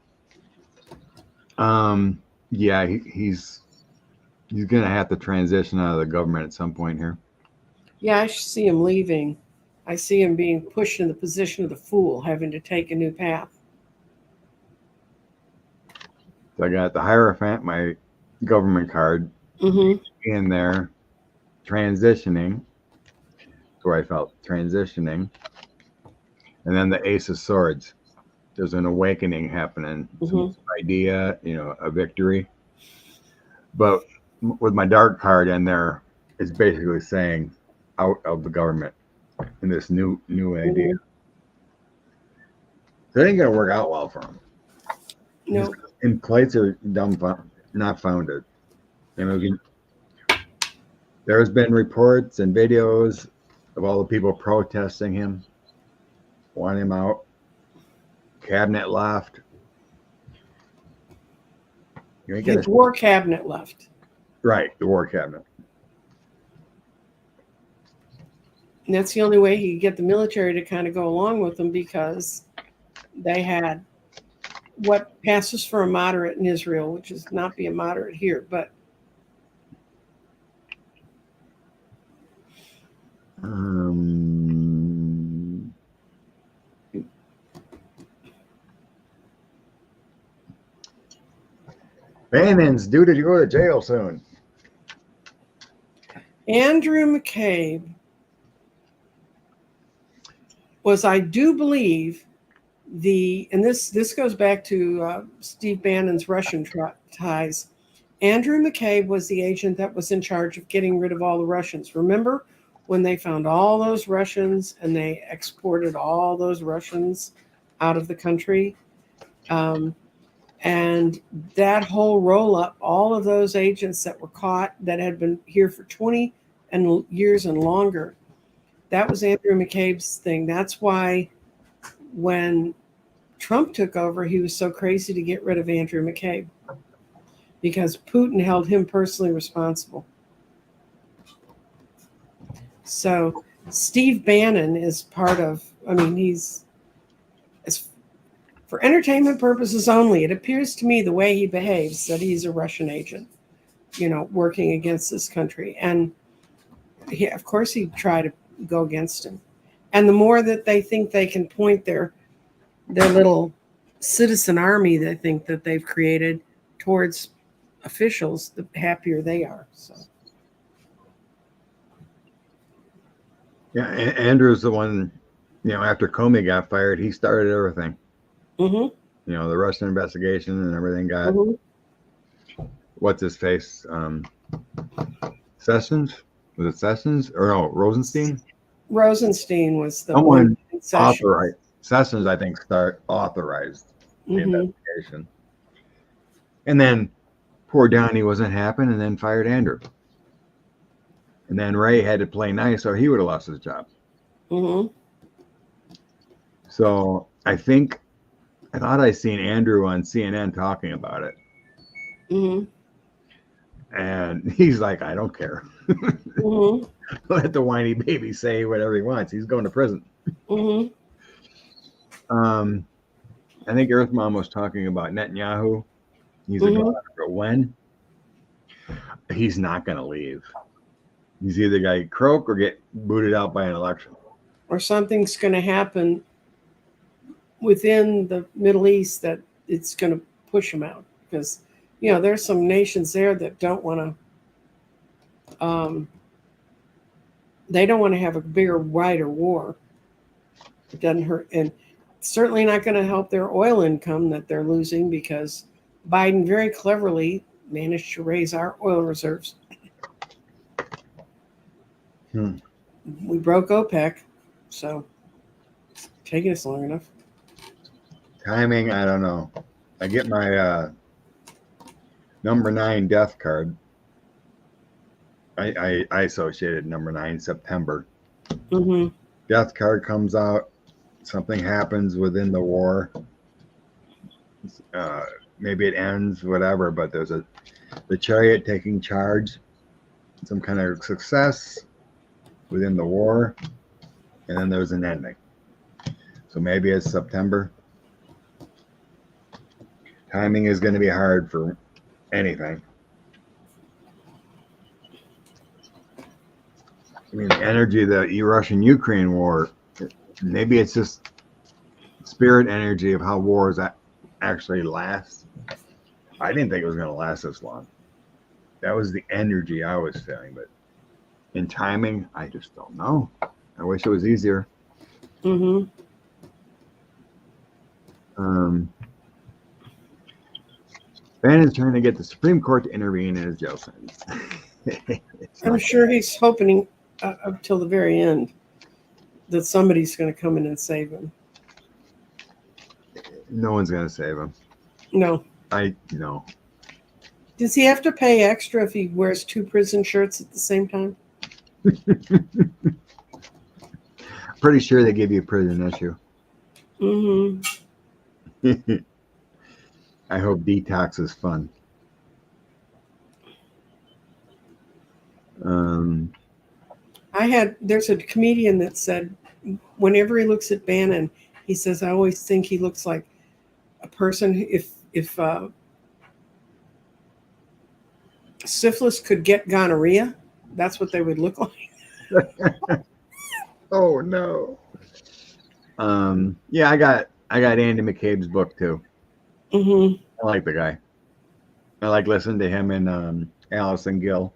he's going to have to transition out of the government at some point here. Yeah, I see him leaving. I see him being pushed in the position of the fool, having to take a new path. So I got the Hierophant, my government card, in there, transitioning. That's where I felt some and then the Ace of Swords. There's an awakening happening, some idea, a victory. But with my dark card in there, it's basically saying out of the government in this new idea. So it ain't gonna work out well for him. No. And plates are not founded. There's been reports and videos of all the people protesting him, wanting him out. Cabinet left. The war cabinet left. Right, the war cabinet. And that's the only way he could get the military to kind of go along with them, because they had what passes for a moderate in Israel, which is not being moderate here, but Bannon's due to go to jail soon. Andrew McCabe was, I do believe, and this goes back to Steve Bannon's Russian ties. Andrew McCabe was the agent that was in charge of getting rid of all the Russians. Remember when they found all those Russians and they exported all those Russians out of the country? And that whole roll-up, all of those agents that were caught that had been here for 20 years and longer, that was Andrew McCabe's thing. That's why when Trump took over, he was so crazy to get rid of Andrew McCabe, because Putin held him personally responsible. So Steve Bannon is part of, he's, for entertainment purposes only, it appears to me the way he behaves that he's a Russian agent, working against this country. And of course he'd try to go against him. And the more that they think they can point their little citizen army they think that they've created towards officials, the happier they are. So. Yeah, Andrew's the one, after Comey got fired, he started everything. The Russian investigation and everything got, what's his face? Sessions? Was it Sessions? Or no, Rosenstein? Rosenstein was the one authorized. Sessions, I think, authorized the investigation. And then poor Donnie wasn't happy, and then fired Andrew. And then Ray had to play nice, or he would have lost his job. So I thought I seen Andrew on CNN talking about it. And he's like, I don't care. Let the whiny baby say whatever he wants. He's going to prison. I think Earth Mom was talking about Netanyahu. He's a god, but when? He's not going to leave. He's either going to croak or get booted out by an election. Or something's going to happen within the Middle East that it's going to push them out because, there's some nations there that don't want to. They don't want to have a bigger, wider war. It doesn't hurt, and certainly not going to help their oil income that they're losing because Biden very cleverly managed to raise our oil reserves. We broke OPEC, so it's taking us long enough. Timing, I don't know. I get my number 9 death card. I associated number 9 September. Mm-hmm. Death card comes out. Something happens within the war. Maybe it ends, whatever. But there's the Chariot taking charge, some kind of success within the war, and then there's an ending. So maybe it's September. Timing is going to be hard for anything. I mean, the energy of the Russian-Ukraine war, maybe it's just spirit energy of how wars actually last. I didn't think it was going to last this long. That was the energy I was feeling, but in timing, I just don't know. I wish it was easier. Mm-hmm. Bannon's trying to get the Supreme Court to intervene in his jail sentence. I'm sure he's hoping up till the very end that somebody's going to come in and save him. No one's going to save him. No. No. Does he have to pay extra if he wears 2 prison shirts at the same time? Pretty sure they give you a prison issue. Mm-hmm. I hope detox is fun. There's a comedian that said whenever he looks at Bannon, he says, I always think he looks like a person if syphilis could get gonorrhea, that's what they would look like. Oh no. Yeah, I got Andy McCabe's book too. Mm-hmm. I like the guy. I like listening to him and Allison Gill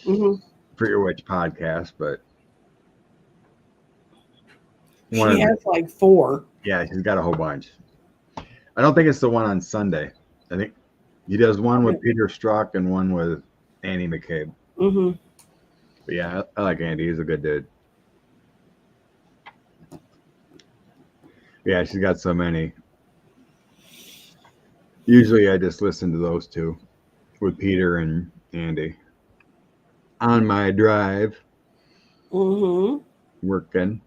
for your Witch podcast, but she has like 4. Yeah, she's got a whole bunch. I don't think it's the one on Sunday. I think he does one with Peter Strzok and one with Andy McCabe. Mm-hmm. But yeah, I like Andy. He's a good dude. Yeah, she's got so many. Usually I just listen to those two with Peter and Andy on my drive. Working.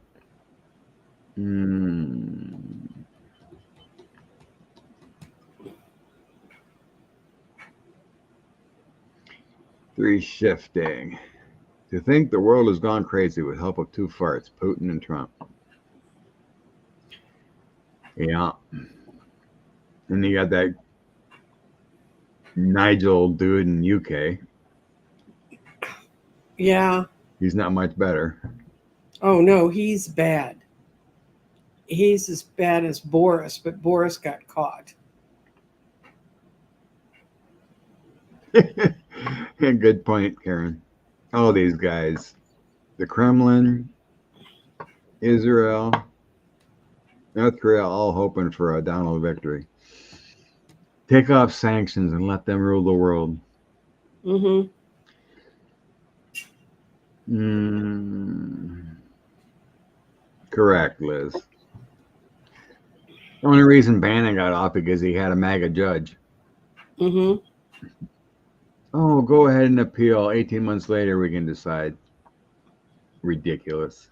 Three shifting. To think the world has gone crazy with help of 2 farts, Putin and Trump. Yeah. And you got that Nigel dude in UK. Yeah. He's not much better. Oh, no, he's bad. He's as bad as Boris, but Boris got caught. Good point, Karen. All these guys. The Kremlin, Israel, North Korea, all hoping for a Donald victory. Take off sanctions and let them rule the world. Correct, Liz. The only reason Bannon got off because he had a MAGA judge. Oh, go ahead and appeal. 18 months later, we can decide. Ridiculous.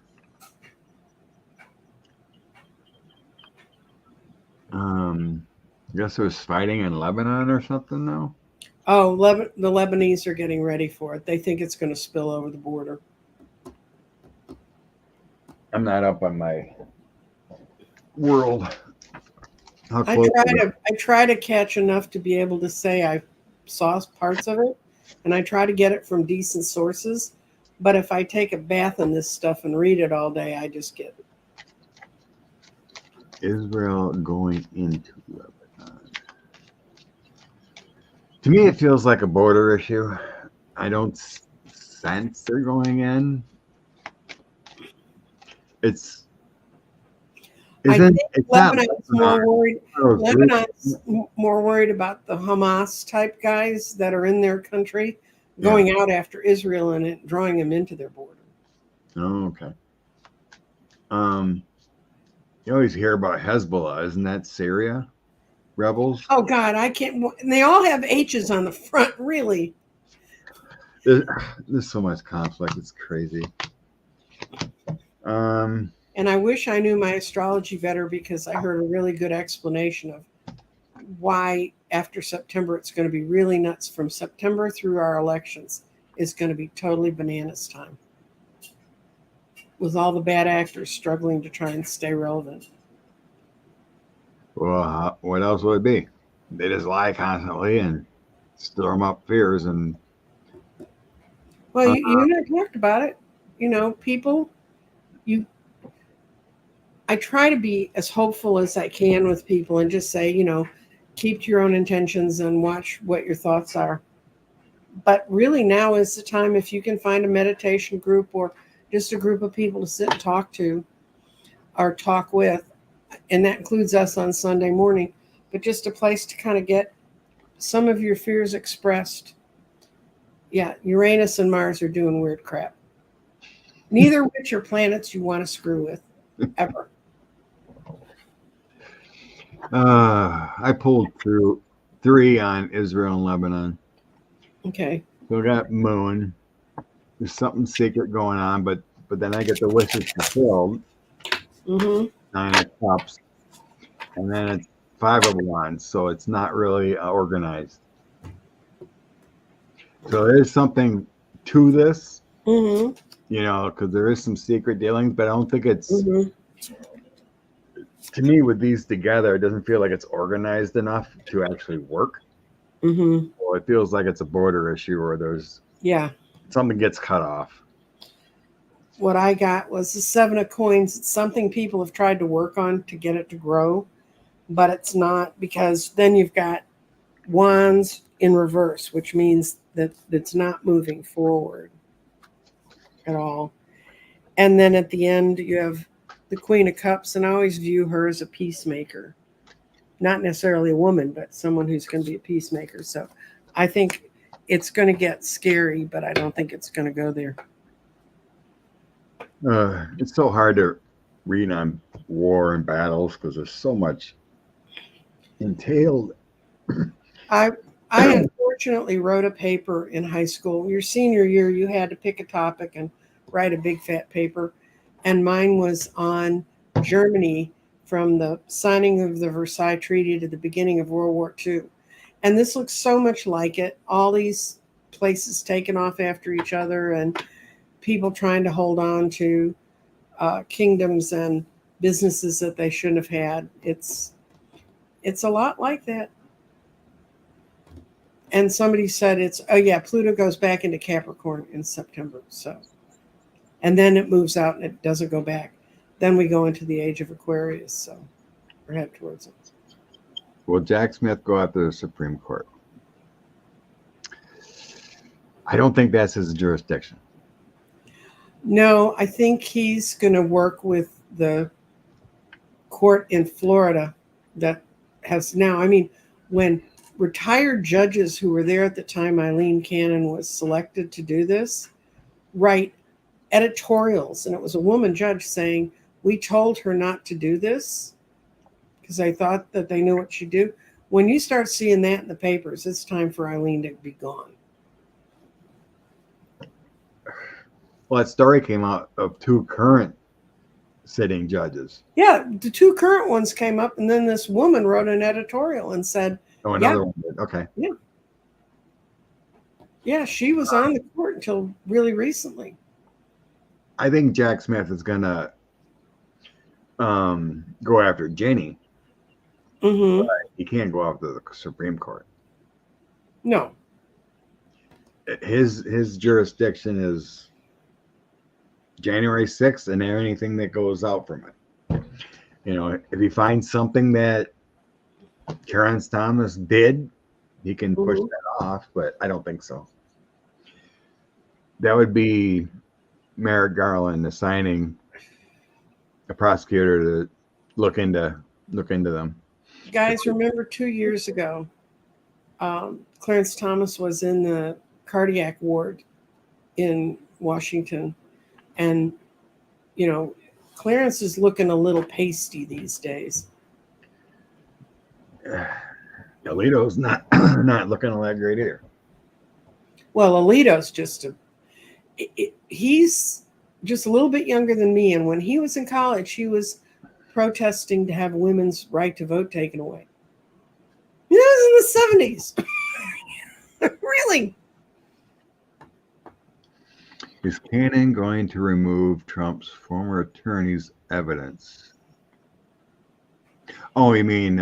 I guess there's fighting in Lebanon or something now. Oh, the Lebanese are getting ready for it. They think it's going to spill over the border. I'm not up on my world. I try to catch enough to be able to say I saw parts of it, and I try to get it from decent sources. But if I take a bath in this stuff and read it all day, I just get Israel going into Lebanon. To me, it feels like a border issue. I don't sense they're going in. It's I think it's not Lebanon's more worried. Lebanon's Lebanon's more worried about the Hamas type guys that are in their country Yeah. going out after Israel and it, drawing them into their border. Oh, okay. You always hear about Hezbollah, isn't that Syria rebels? Oh God, I can't. And they all have H's on the front, really. There's so much conflict. It's crazy. And I wish I knew my astrology better because I heard a really good explanation of why after September it's going to be really nuts. From September through our elections is going to be totally bananas time, with all the bad actors struggling to try and stay relevant. Well, what else would it be? They just lie constantly and storm up fears and. Well, you and I talked about it. You know, people. I try to be as hopeful as I can with people and just say, you know, keep to your own intentions and watch what your thoughts are. But really, now is the time if you can find a meditation group or just a group of people to sit and talk to or talk with, and that includes us on Sunday morning, but just a place to kind of get some of your fears expressed. Yeah, Uranus and Mars are doing weird crap. Neither of which are planets you want to screw with, ever. I pulled through 3 on Israel and Lebanon. Okay. So I got Moon. There's something secret going on, but then I get the wishes fulfilled. Mm-hmm. 9 of Cups, and then it's 5 of Wands. So it's not really organized. So there's something to this, Mm-hmm. you know, because there is some secret dealings, but I don't think it's. Mm-hmm. To me, with these together, it doesn't feel like it's organized enough to actually work. Mm-hmm. So it feels like it's a border issue where there's something gets cut off. What I got was the 7 of Coins. It's something people have tried to work on to get it to grow, but it's not, because then you've got Wands in reverse, which means that it's not moving forward at all. And then at the end, you have the Queen of Cups, and I always view her as a peacemaker. Not necessarily a woman, but someone who's going to be a peacemaker. So I think it's going to get scary, but I don't think it's going to go there. It's so hard to read on war and battles because there's so much entailed. I unfortunately wrote a paper in high school. Your senior year, you had to pick a topic and write a big fat paper, and mine was on Germany from the signing of the Versailles Treaty to the beginning of World War II. And this looks so much like it. All these places taken off after each other and people trying to hold on to kingdoms and businesses that they shouldn't have had. It's a lot like that. And somebody said Pluto goes back into Capricorn in September. So, and then it moves out and it doesn't go back. Then we go into the age of Aquarius. So we're headed towards it. Will Jack Smith go after the Supreme Court? I don't think that's his jurisdiction. No, I think he's going to work with the court in Florida that has now, when retired judges who were there at the time Eileen Cannon was selected to do this write editorials, and it was a woman judge saying, we told her not to do this because I thought that they knew what she'd do. When you start seeing that in the papers, it's time for Eileen to be gone. Well, that story came out of 2 current sitting judges. Yeah, the 2 current ones came up, and then this woman wrote an editorial and said, Oh, another one did. Okay. Yeah. Yeah, she was on the court until really recently. I think Jack Smith is going to go after Ginny. Mm-hmm. But he can't go after the Supreme Court. No. His jurisdiction is January 6th and anything that goes out from it. You know, if he finds something that Clarence Thomas did, he can push Mhm. that off, but I don't think so. That would be Merrick Garland assigning a prosecutor to look into them. Guys, remember 2 years ago, Clarence Thomas was in the cardiac ward in Washington, and you know, Clarence is looking a little pasty these days. Alito's not not looking all that great either. Well, Alito's he's just a little bit younger than me, and when he was in college, he was protesting to have women's right to vote taken away. That was in the 70s. Really? Is Canon going to remove Trump's former attorney's evidence? Oh, you mean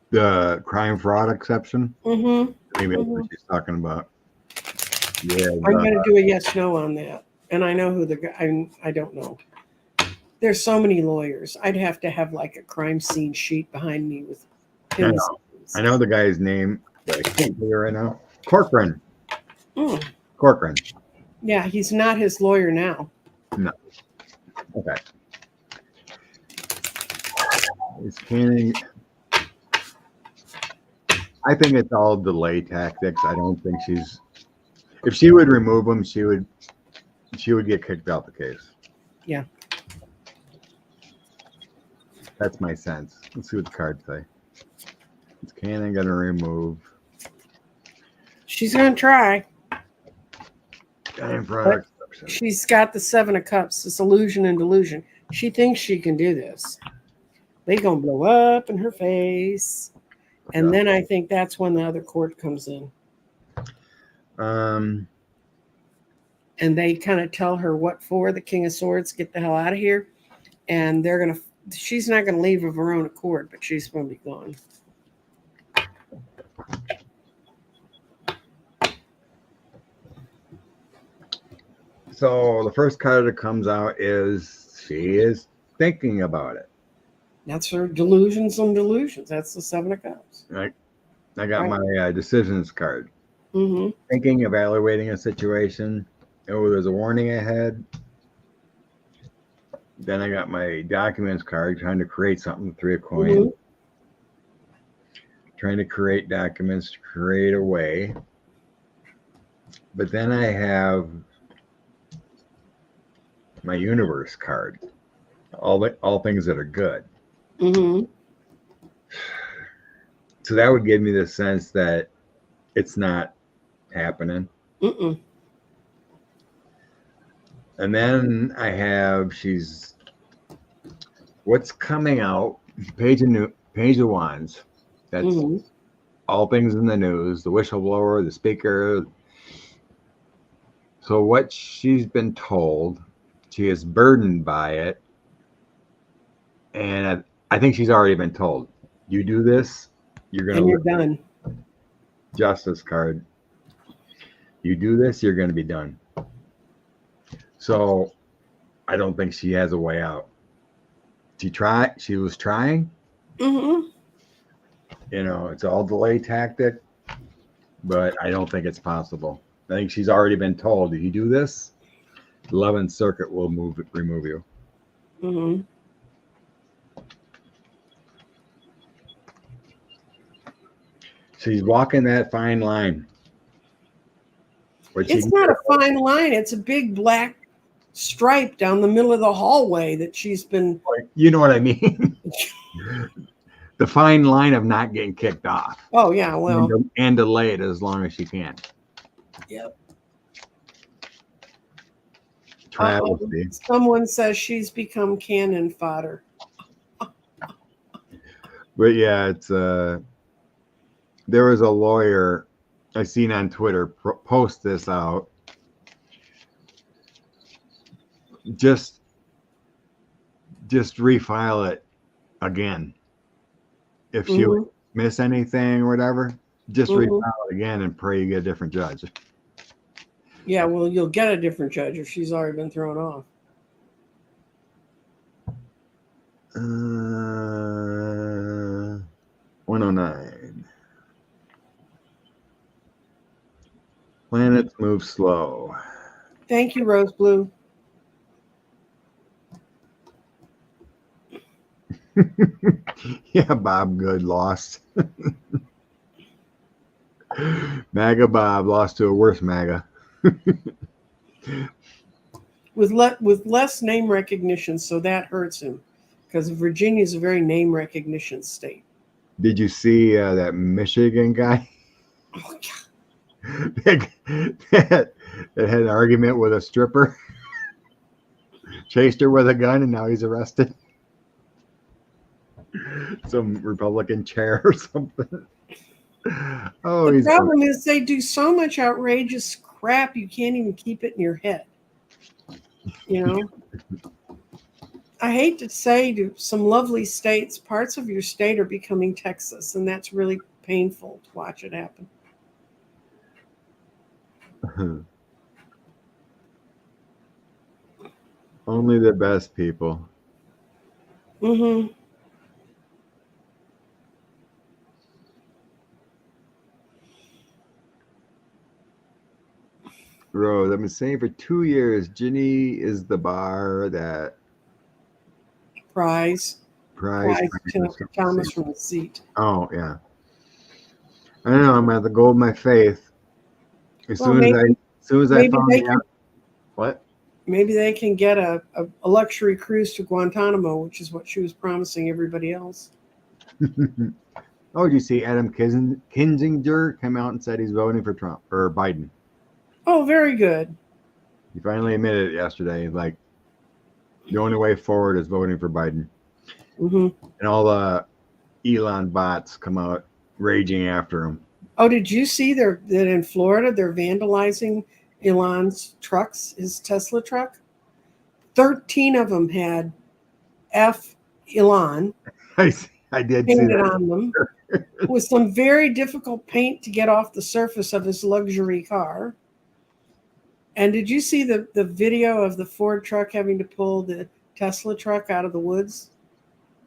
the crime fraud exception? Mm-hmm. Maybe that's what she's talking about. Yeah, I'm going to do a yes no on that, and I know who the guy. I don't know. There's so many lawyers. I'd have to have like a crime scene sheet behind me with pins. I know the guy's name, but I can't think of it right now. Corcoran. Mm. Corcoran. Yeah, he's not his lawyer now. No. Okay. Is Canning? I think it's all delay tactics. I don't think she's. If she would remove him, she would get kicked out the case. Yeah. That's my sense. Let's see what the cards say. Is Canning going to remove? She's going to try. But she's got the 7 of Cups, this illusion and delusion. She thinks she can do this. They going to blow up in her face. And then I think that's when the other court comes in. And they kind of tell her what for, the King of Swords, get the hell out of here. And they're going to, she's not going to leave of her own accord, but she's going to be gone. So the first card that comes out is she is thinking about it. That's her delusions on delusions. That's the 7 of Cups. Right. I got my decisions card. Mm-hmm. Thinking, evaluating a situation. Oh, there's a warning ahead. Then I got my documents card, trying to create something, 3 of coins. Mm-hmm. Trying to create documents to create a way. But then I have my universe card. All things that are good. Mm-hmm. So that would give me the sense that it's not happening. Mm-mm. And then I have what's coming out, page of wands. That's all things in the news, the whistleblower, the speaker. So what she's been told, she is burdened by it. And I think she's already been told, you do this, you're done. Justice card. You do this, you're going to be done. So I don't think she has a way out. She was trying. Mm-hmm. You know, it's all delay tactic, but I don't think it's possible. I think she's already been told, if you do this, the 11th Circuit will remove you. Mm-hmm. She's walking that fine line. It's not a fine line. It's a big black stripe down the middle of the hallway that she's been. You know what I mean? The fine line of not getting kicked off. Oh, yeah. Well, and delay it as long as she can. Yep. Travesty. Someone says she's become cannon fodder. But yeah, it's there was a lawyer I seen on Twitter post this out. Just refile it again. If she would miss anything or whatever, just refile it again and pray you get a different judge. Yeah, well, you'll get a different judge if she's already been thrown off. 109. Planets move slow. Thank you, Rose Blue. Yeah, Bob Good lost. MAGA Bob lost to a worse MAGA. With less name recognition, so that hurts him, because Virginia is a very name recognition state. Did you see that Michigan guy Oh, that had an argument with a stripper? Chased her with a gun, and now he's arrested. Some Republican chair or something. Oh, the problem is they do so much outrageous crap you can't even keep it in your head. You know, I hate to say to some lovely states, parts of your state are becoming Texas, and that's really painful to watch it happen. Only the best people. Mm-hmm. Rose, I've been saying for 2 years, Ginny is the bar that Prize Thomas from the seat. Oh, yeah. I know, I'm at the gold of my faith. As soon as I found out. What? Maybe they can get a luxury cruise to Guantanamo, which is what she was promising everybody else. Oh, did you see Adam Kinzinger come out and said he's voting for Trump or Biden? Oh, very good. He finally admitted it yesterday. Like, the only way forward is voting for Biden. Mm-hmm. And all the Elon bots come out raging after him. Oh, did you see that in Florida they're vandalizing Elon's trucks, his Tesla truck? 13 of them had F Elon I did see painted that on them with some very difficult paint to get off the surface of his luxury car. And did you see the video of the Ford truck having to pull the Tesla truck out of the woods?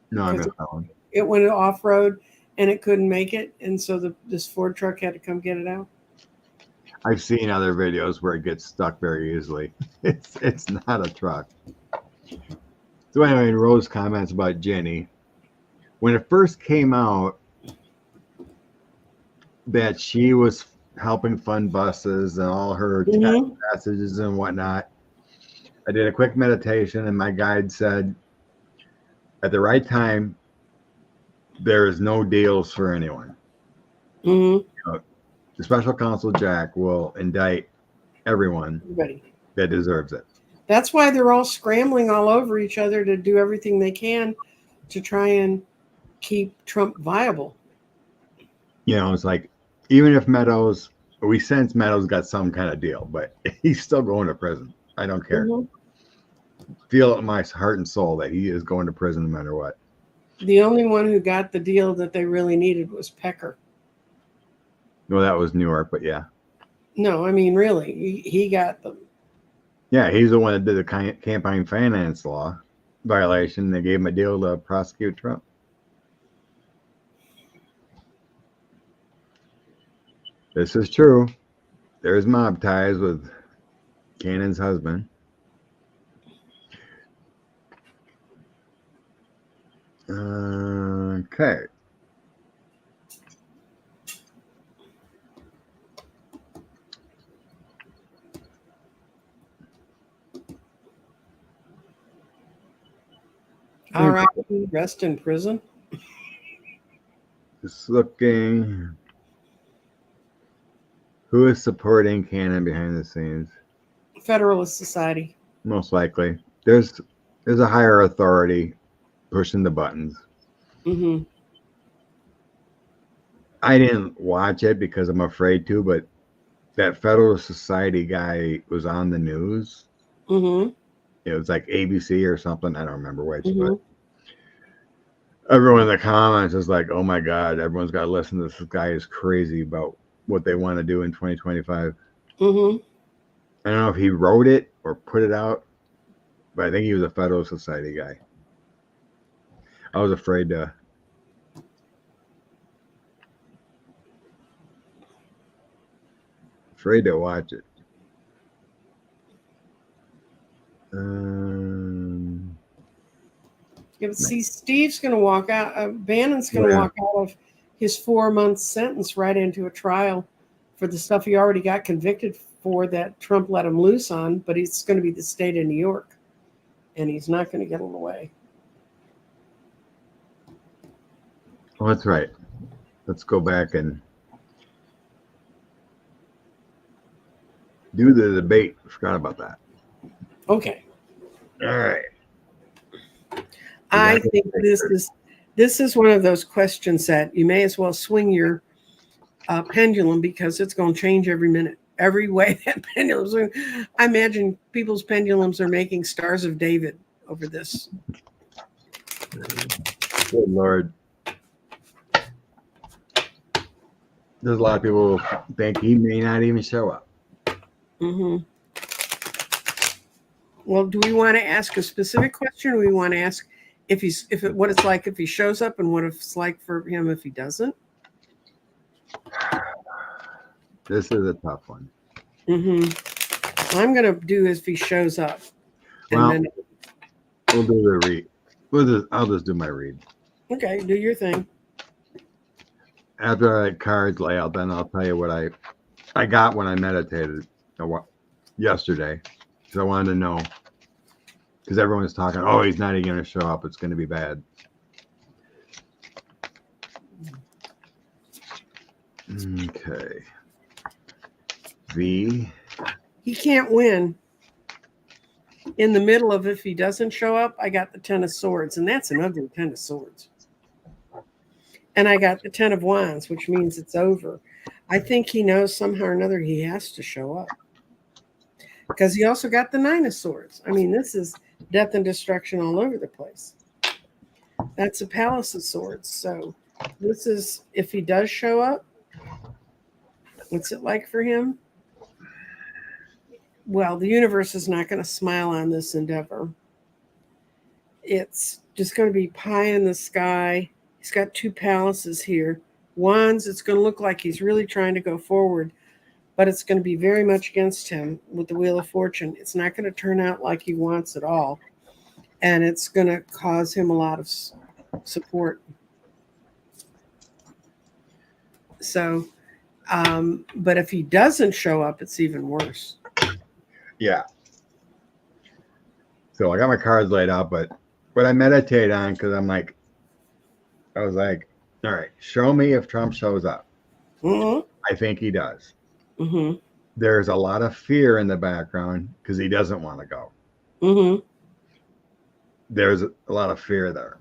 No, I missed that one. It went off-road and it couldn't make it. And so this Ford truck had to come get it out. I've seen other videos where it gets stuck very easily. It's not a truck. So anyway, Rose comments about Jenny. When it first came out that she was helping fund buses and all her text messages and whatnot, I did a quick meditation and my guide said, at the right time, there is no deals for anyone. Mm-hmm. You know, the special counsel Jack will indict everyone that deserves it. That's why they're all scrambling all over each other to do everything they can to try and keep Trump viable. You know, it's like, even if we sense Meadows got some kind of deal, but he's still going to prison. I don't care. Mm-hmm. Feel it in my heart and soul that he is going to prison no matter what. The only one who got the deal that they really needed was Pecker. Well, that was New York, but yeah. No, I mean, really, he got them. Yeah, he's the one that did the campaign finance law violation. They gave him a deal to prosecute Trump. This is true. There's mob ties with Cannon's husband. Okay. All right, rest in prison. Just looking. Who is supporting Cannon behind the scenes? Federalist Society. Most likely. There's a higher authority pushing the buttons. Mm-hmm. I didn't watch it because I'm afraid to, but that Federalist Society guy was on the news. Mm-hmm. It was like ABC or something. I don't remember which, but everyone in the comments is like, oh my God, everyone's got to listen to this guy is crazy about what they want to do in 2025. Mm-hmm. I don't know if he wrote it or put it out, but I think he was a Federalist Society guy. I was afraid to. Afraid to watch it. Yeah, but see, Steve's going to walk out. Bannon's going to walk out of his 4-month sentence right into a trial for the stuff he already got convicted for that Trump let him loose on. But it's going to be the state of New York, and he's not going to get away. Oh, that's right. Let's go back and do the debate. I forgot about that. Okay. All right. I think this is one of those questions that you may as well swing your pendulum, because it's going to change every minute, every way that pendulum's swing. I imagine people's pendulums are making Stars of David over this. Good Lord. There's a lot of people who think he may not even show up. Mm-hmm. Well, do we want to ask a specific question, or do we want to ask what it's like if he shows up, and what it's like for him if he doesn't? This is a tough one. Mm-hmm. I'm going to do if he shows up. Well, then we'll do the read. I'll just do my read. Okay, do your thing. After I cards lay out, then I'll tell you what I got when I meditated yesterday, because I wanted to know, because everyone was talking, oh, he's not even going to show up, it's going to be bad. Okay. V. He can't win. In the middle of if he doesn't show up, I got the 10 of Swords, and that's an ugly 10 of Swords. And I got the 10 of Wands, which means it's over. I think he knows somehow or another he has to show up, because he also got the 9 of Swords. I mean, this is death and destruction all over the place. That's a Palace of Swords. So this is, if he does show up, what's it like for him? Well, the universe is not going to smile on this endeavor. It's just going to be pie in the sky. He's got 2 palaces here. Wands, it's going to look like he's really trying to go forward, but it's going to be very much against him with the Wheel of Fortune. It's not going to turn out like he wants at all, and it's going to cause him a lot of support. So, but if he doesn't show up, it's even worse. Yeah. So I got my cards laid out, but what I meditate on, because I was like, all right, show me if Trump shows up. Mm-hmm. I think he does. Mm-hmm. There's a lot of fear in the background because he doesn't want to go. Mm-hmm. There's a lot of fear there.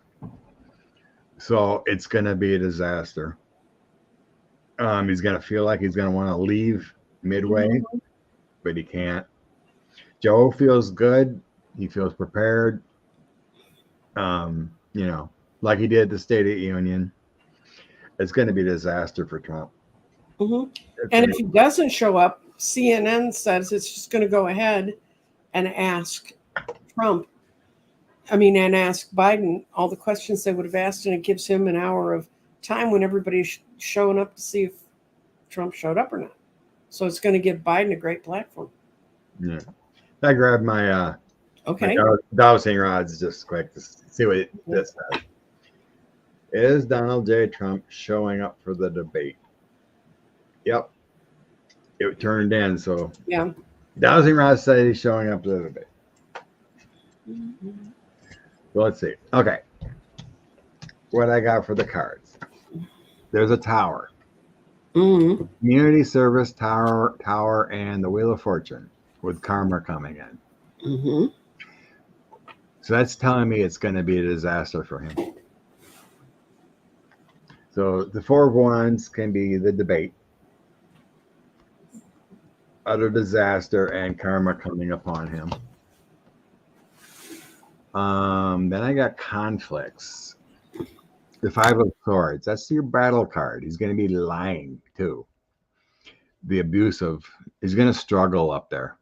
So it's going to be a disaster. He's going to feel like he's going to want to leave midway, mm-hmm. but he can't. Joe feels good. He feels prepared. Like he did the State of the Union. It's going to be a disaster for Trump. Mm-hmm. And if he doesn't show up, CNN says it's just going to go ahead and ask Biden all the questions they would have asked, and it gives him an hour of time when everybody's showing up to see if Trump showed up or not. So it's going to give Biden a great platform. Yeah. I grabbed my my dowsing rods just quick to see what this says. Is Donald J. Trump showing up for the debate? Yep. It turned in, so yeah. Dowsing rods say he's showing up to the debate. Mm-hmm. Well, let's see. Okay. What I got for the cards. There's a tower. Mm-hmm. Community service tower, and the Wheel of Fortune with karma coming in. Mm-hmm. So that's telling me it's going to be a disaster for him. So the 4 of Wands can be the debate, utter disaster, and karma coming upon him. Then I got conflicts. The 5 of Swords. That's your battle card. He's going to be lying too. The abusive. He's going to struggle up there.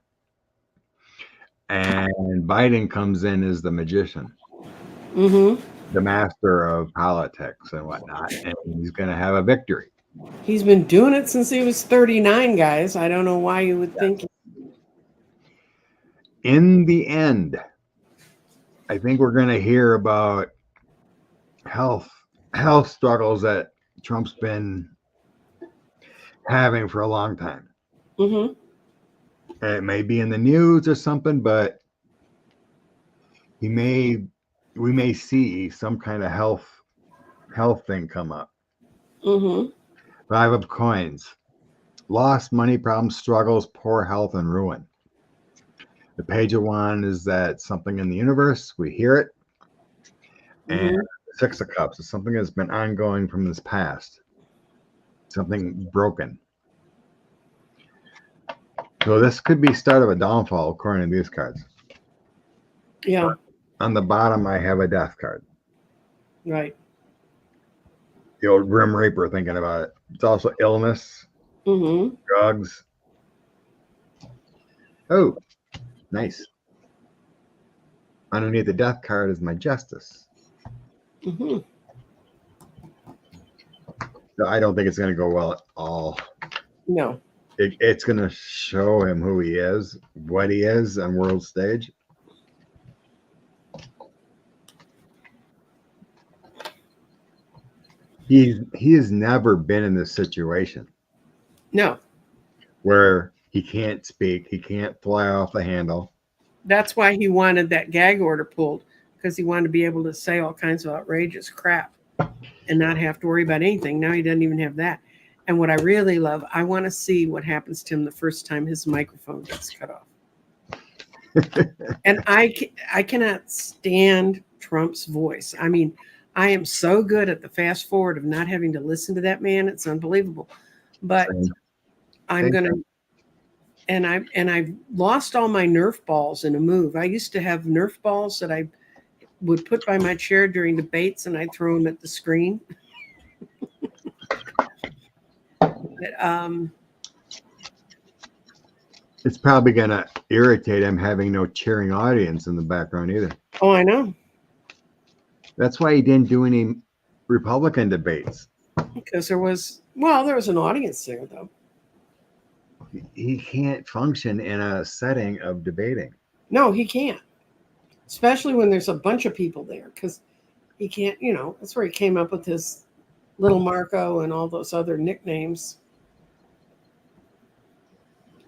And Biden comes in as the magician. Mm-hmm. the master of politics and whatnot, and he's going to have a victory. He's been doing it since he was 39, guys. I don't know why you would think. In the end, I think we're going to hear about health struggles that Trump's been having for a long time. Mm-hmm. It may be in the news or something, but we may see some kind of health thing come up. Mm-hmm. 5 of coins. Lost, money problems, struggles, poor health, and ruin. The page of wands is that something in the universe, we hear it. Mm-hmm. And 6 of cups is something that's been ongoing from this past. Something broken. So this could be start of a downfall according to these cards. Yeah. But on the bottom, I have a death card. Right. The old Grim Reaper thinking about it. It's also illness, Mm-hmm. drugs. Oh, nice. Underneath the death card is my justice. Mm-hmm. So I don't think it's going to go well at all. No. It's going to show him who he is, what he is on world stage. He has never been in this situation. No. Where he can't speak, he can't fly off the handle. That's why he wanted that gag order pulled, because he wanted to be able to say all kinds of outrageous crap and not have to worry about anything. Now he doesn't even have that. And what I really love, I want to see what happens to him the first time his microphone gets cut off. And I cannot stand Trump's voice. I mean, I am so good at the fast forward of not having to listen to that man. It's unbelievable. But I'm going to, and I've lost all my Nerf balls in a move. I used to have Nerf balls that I would put by my chair during debates, and I'd throw them at the screen. But, it's probably going to irritate him having no cheering audience in the background either. Oh, I know. That's why he didn't do any Republican debates. Because there was an audience there, though. He can't function in a setting of debating. No, he can't. Especially when there's a bunch of people there, because he can't, that's where he came up with his Little Marco and all those other nicknames.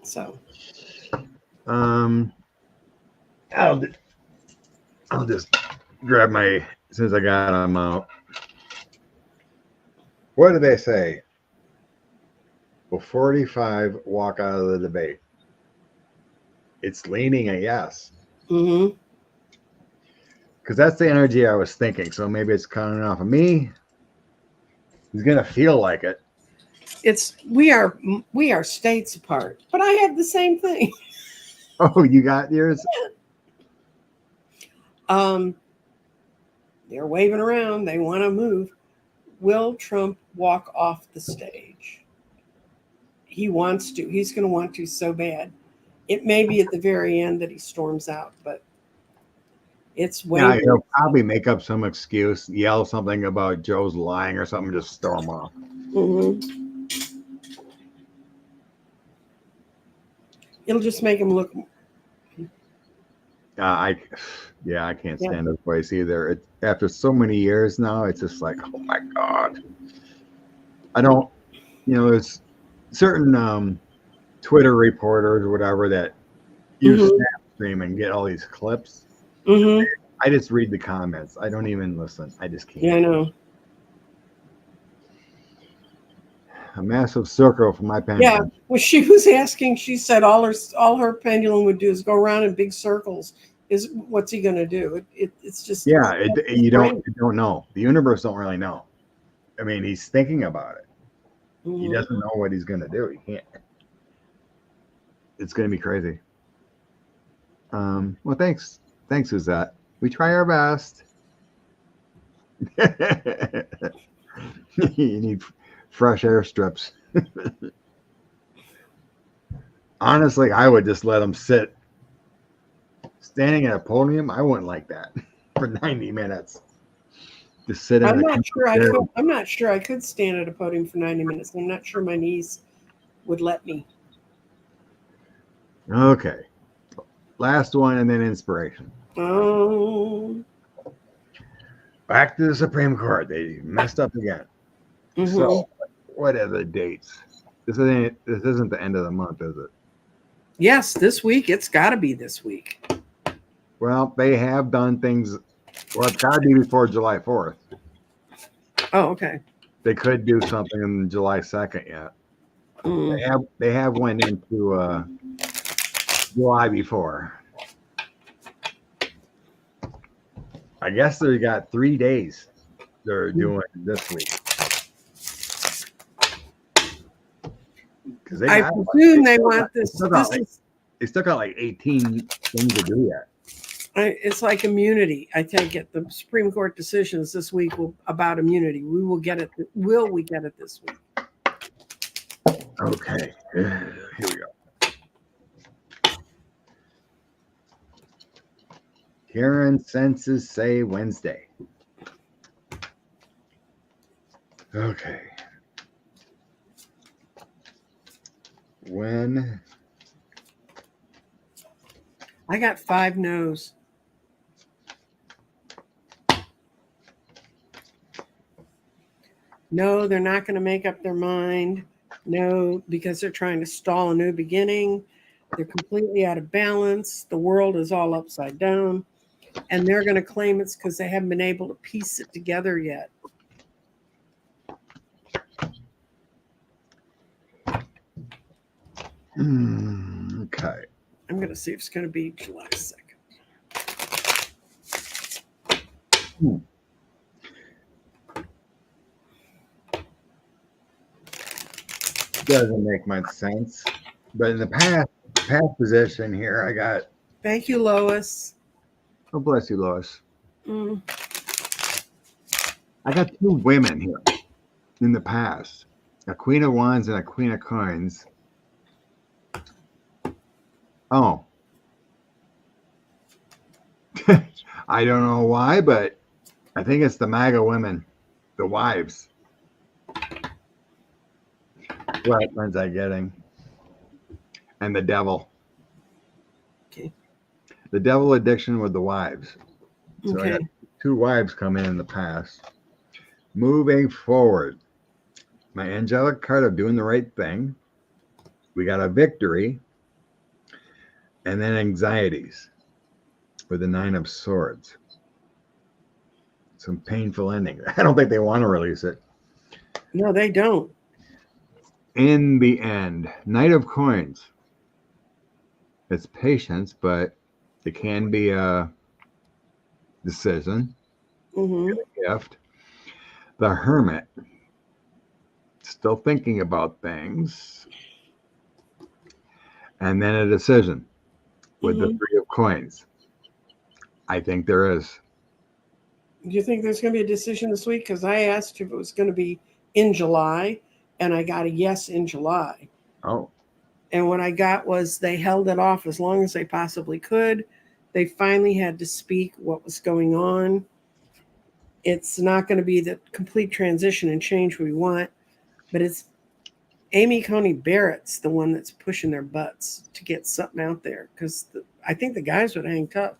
So. I'll just grab since I got them out. What did they say? Will 45 walk out of the debate? It's leaning a yes. Mm-hmm. Because that's the energy I was thinking. So maybe it's coming off of me. He's gonna feel like it. We are states apart, but I had the same thing. Oh, you got yours? They're waving around. They want to move. Will Trump walk off the stage? He wants to. He's going to want to so bad. It may be at the very end that he storms out, but it's way. Yeah, he'll probably make up some excuse, yell something about Joe's lying or something, just storm off. Mm-hmm. It'll just make him look. I can't stand his voice either. After so many years now, it's just like, oh my God. I don't, there's certain Twitter reporters or whatever that use Snapstream and get all these clips. Mm-hmm. I just read the comments. I don't even listen. I just can't. Yeah, I know. A massive circle for my pendulum. Yeah, well, she was asking. She said all her pendulum would do is go around in big circles. What's he going to do? It's just you don't know. The universe don't really know. I mean, he's thinking about it. Mm-hmm. He doesn't know what he's going to do. He can't. It's going to be crazy. Well, thanks, Suzette. We try our best. You need fresh air strips. Honestly, I would just let him sit. Standing at a podium, I wouldn't like that for 90 minutes. Just sit in I'm a not sure I chair. could. I'm not sure I could stand at a podium for 90 minutes. I'm not sure my knees would let me. Okay. Last one and then inspiration. Um. Back to the Supreme Court. They messed up again. Mhm. So, what are the dates? This isn't the end of the month, is it? Yes, this week. It's got to be this week. Well, they have done things. Well, it's got to be before July 4th. Oh, okay. They could do something on July 2nd yet. Mm. They have went into July before. I guess they got 3 days they're doing this week. Because I presume they want this. They still got like 18 things to do yet. It's like immunity. I take it. The Supreme Court decisions this week about immunity. We will get it. Will we get it this week? Okay. Here we go. Karen census say Wednesday. Okay. When? I got 5 no's. No, they're not going to make up their mind. No, because they're trying to stall a new beginning. They're completely out of balance. The world is all upside down. And they're going to claim it's because they haven't been able to piece it together yet. Okay. I'm going to see if it's going to be July 2nd. Doesn't make much sense. But in the past position here, I got. Thank you, Lois. Oh, bless you, Lois. Mm. I got 2 women here in the past, a Queen of Wands and a Queen of Coins. Oh. I don't know why, but I think it's the MAGA women, the wives. What ones I getting? And the devil. Okay. The devil addiction with the wives. So Okay. I got 2 wives come in the past. Moving forward, my angelic card of doing the right thing. We got a victory. And then anxieties with the 9 of Swords. Some painful ending. I don't think they want to release it. No, they don't. In the end, Knight of Coins. It's patience, but it can be a decision, Mm-hmm. a gift. The Hermit. Still thinking about things. And then a decision with the 3 of Coins. I think there is. Do you think there's going to be a decision this week? Because I asked if it was going to be in July, and I got a yes in July. Oh. And what I got was they held it off as long as they possibly could. They finally had to speak what was going on. It's not going to be the complete transition and change we want, but it's Amy Coney Barrett's the one that's pushing their butts to get something out there, because I think the guys would hang tough.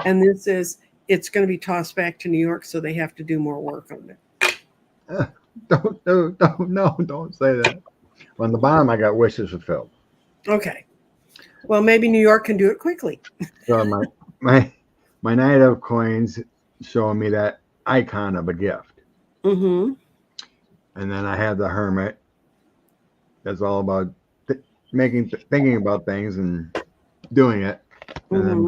And it's going to be tossed back to New York, so they have to do more work on it. Don't say that. On the bottom, I got wishes fulfilled. Okay. Well, maybe New York can do it quickly. So my Knight of Coins showing me that icon of a gift. Mm-hmm. And then I have the Hermit. That's all about thinking about things and doing it. And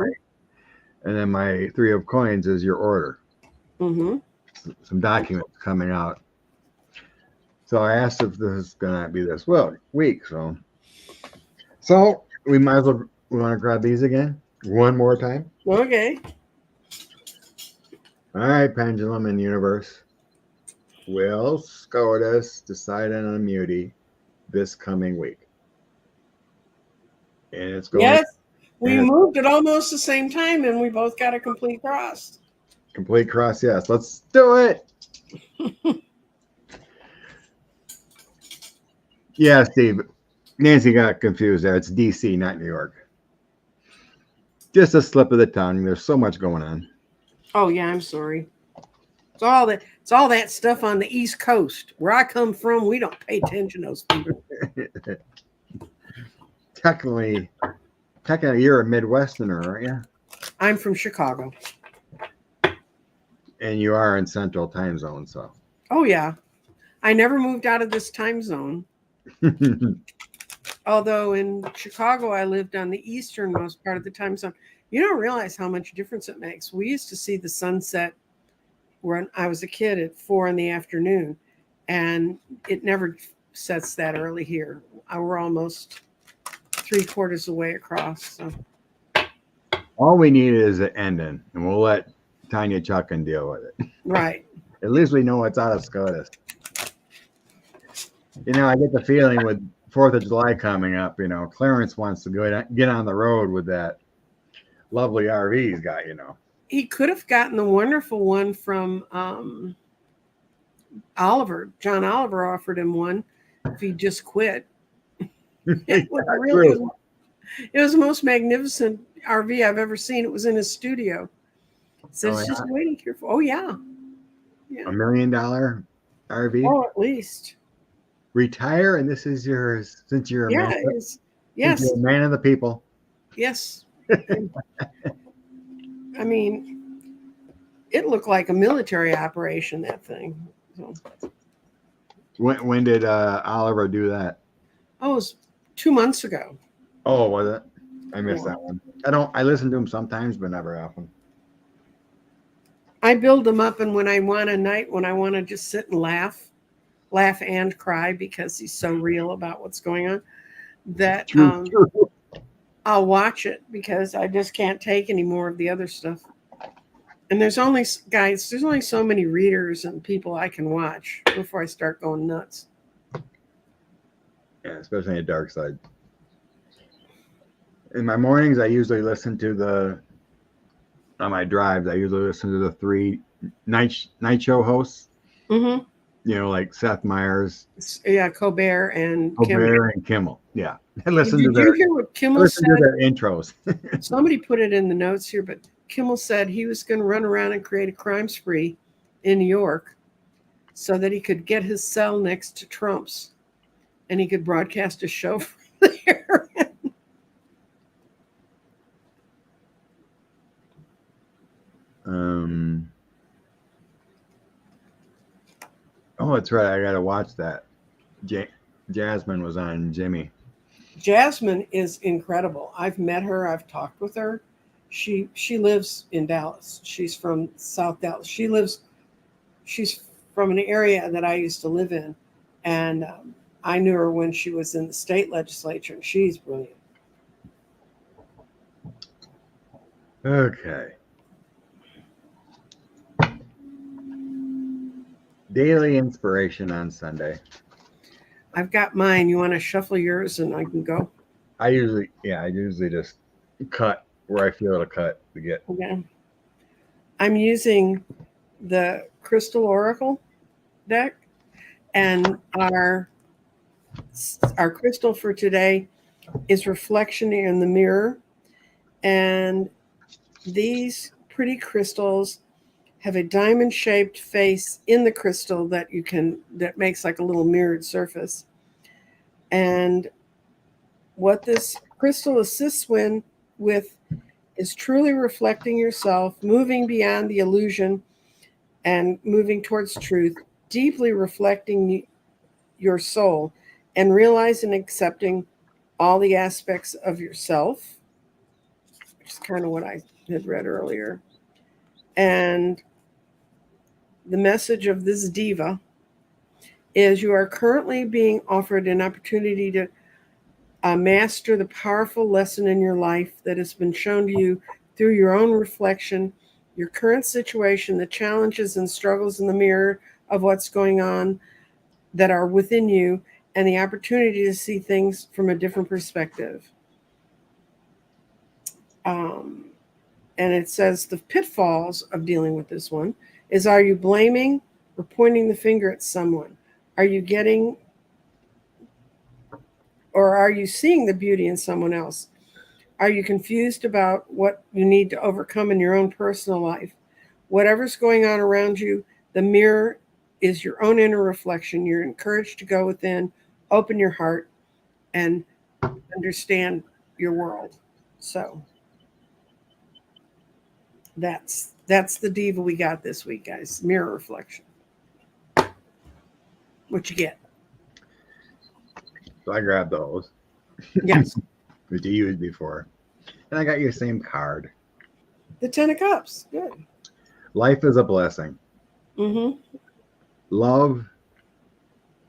then my 3 of Coins is your order. Mm-hmm. Some documents coming out. So I asked if this is gonna be this week. So we might as well. We want to grab these again one more time. Okay. All right, Pendulum and Universe. Will SCOTUS decide on immunity this coming week? And it's going. Yes, we moved at almost the same time, and we both got a complete cross. Complete cross, yes. Let's do it. Yeah, Steve. Nancy got confused there. It's DC, not New York. Just a slip of the tongue. There's so much going on. Oh yeah, I'm sorry. It's all that stuff on the East Coast. Where I come from, we don't pay attention to those people. Technically, you're a Midwesterner, aren't you? I'm from Chicago. And you are in Central Time Zone, so. Oh yeah. I never moved out of this time zone. Although in Chicago, I lived on the easternmost part of the time zone. You don't realize how much difference it makes. We used to see the sunset when I was a kid at 4 in the afternoon, and it never sets that early here. We're almost 3/4 the way across. So. All we need is an ending, and we'll let Tanya Chuckin deal with it. Right. At least we know it's out of SCOTUS. You know, I get the feeling with 4th of July coming up, you know, Clarence wants to get on the road with that lovely RV he's got, you know. He could have gotten the wonderful one from Oliver. John Oliver offered him one if he just quit. It was the most magnificent RV I've ever seen. It was in his studio. So it's just waiting here for. Oh yeah. $1 million RV. Oh, at least. Retire, and this is yours since you're a man. Yes. Since you're a man of the people. Yes. I mean, it looked like a military operation, that thing. So. When did Oliver do that? Oh, it was 2 months ago. Oh, was it? I missed that one. I listen to him sometimes, but never often. I build them up, and when I want to just sit and laugh and cry because he's so real about what's going on, that I'll watch it because I just can't take any more of the other stuff. And there's only so many readers and people I can watch before I start going nuts. Yeah, especially on the dark side. In my mornings, I usually listen to on my drives, I usually listen to the 3 night show hosts. Mm-hmm. You know, like Seth Meyers. Yeah, Colbert and Kimmel. Yeah. I listen Did you hear what Kimmel said? To their intros. Somebody put it in the notes here, but Kimmel said he was going to run around and create a crime spree in New York so that he could get his cell next to Trump's and he could broadcast a show from there. Oh, that's right. I got to watch that. Jasmine was on Jimmy. Jasmine is incredible. I've met her. I've talked with her. She lives in Dallas. She's from South Dallas. She's from an area that I used to live in. And I knew her when she was in the state legislature, and she's brilliant. Okay. Daily inspiration on Sunday. I've got mine. You want to shuffle yours and I can go? I usually just cut where I feel to cut to get. Okay. I'm using the Crystal Oracle deck, and our crystal for today is reflection in the mirror. And these pretty crystals have a diamond-shaped face in the crystal that makes like a little mirrored surface. And what this crystal assists with is truly reflecting yourself, moving beyond the illusion and moving towards truth, deeply reflecting your soul and realizing and accepting all the aspects of yourself, which is kind of what I had read earlier. And the message of this diva is you are currently being offered an opportunity to master the powerful lesson in your life that has been shown to you through your own reflection, your current situation, the challenges and struggles in the mirror of what's going on that are within you, and the opportunity to see things from a different perspective. And it says the pitfalls of dealing with this one is, are you blaming or pointing the finger at someone? Are you getting, or are you seeing the beauty in someone else? Are you confused about what you need to overcome in your own personal life? Whatever's going on around you, the mirror is your own inner reflection. You're encouraged to go within, open your heart, and understand your world. So that's the diva we got this week, guys. Mirror reflection. What you get? So I grabbed those Yes. that you used before. And I got you the same card. The 10 of Cups. Good. Life is a blessing. Mm-hmm. Love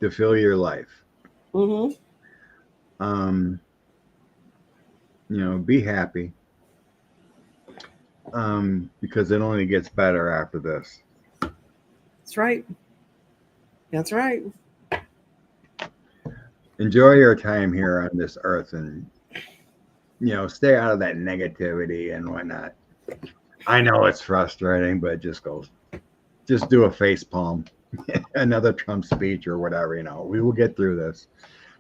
to fill your life. Mm-hmm. Be happy. Because it only gets better after this. That's right. That's right. Enjoy your time here on this earth and, stay out of that negativity and whatnot. I know it's frustrating, but just do a face palm, another Trump speech or whatever, we will get through this.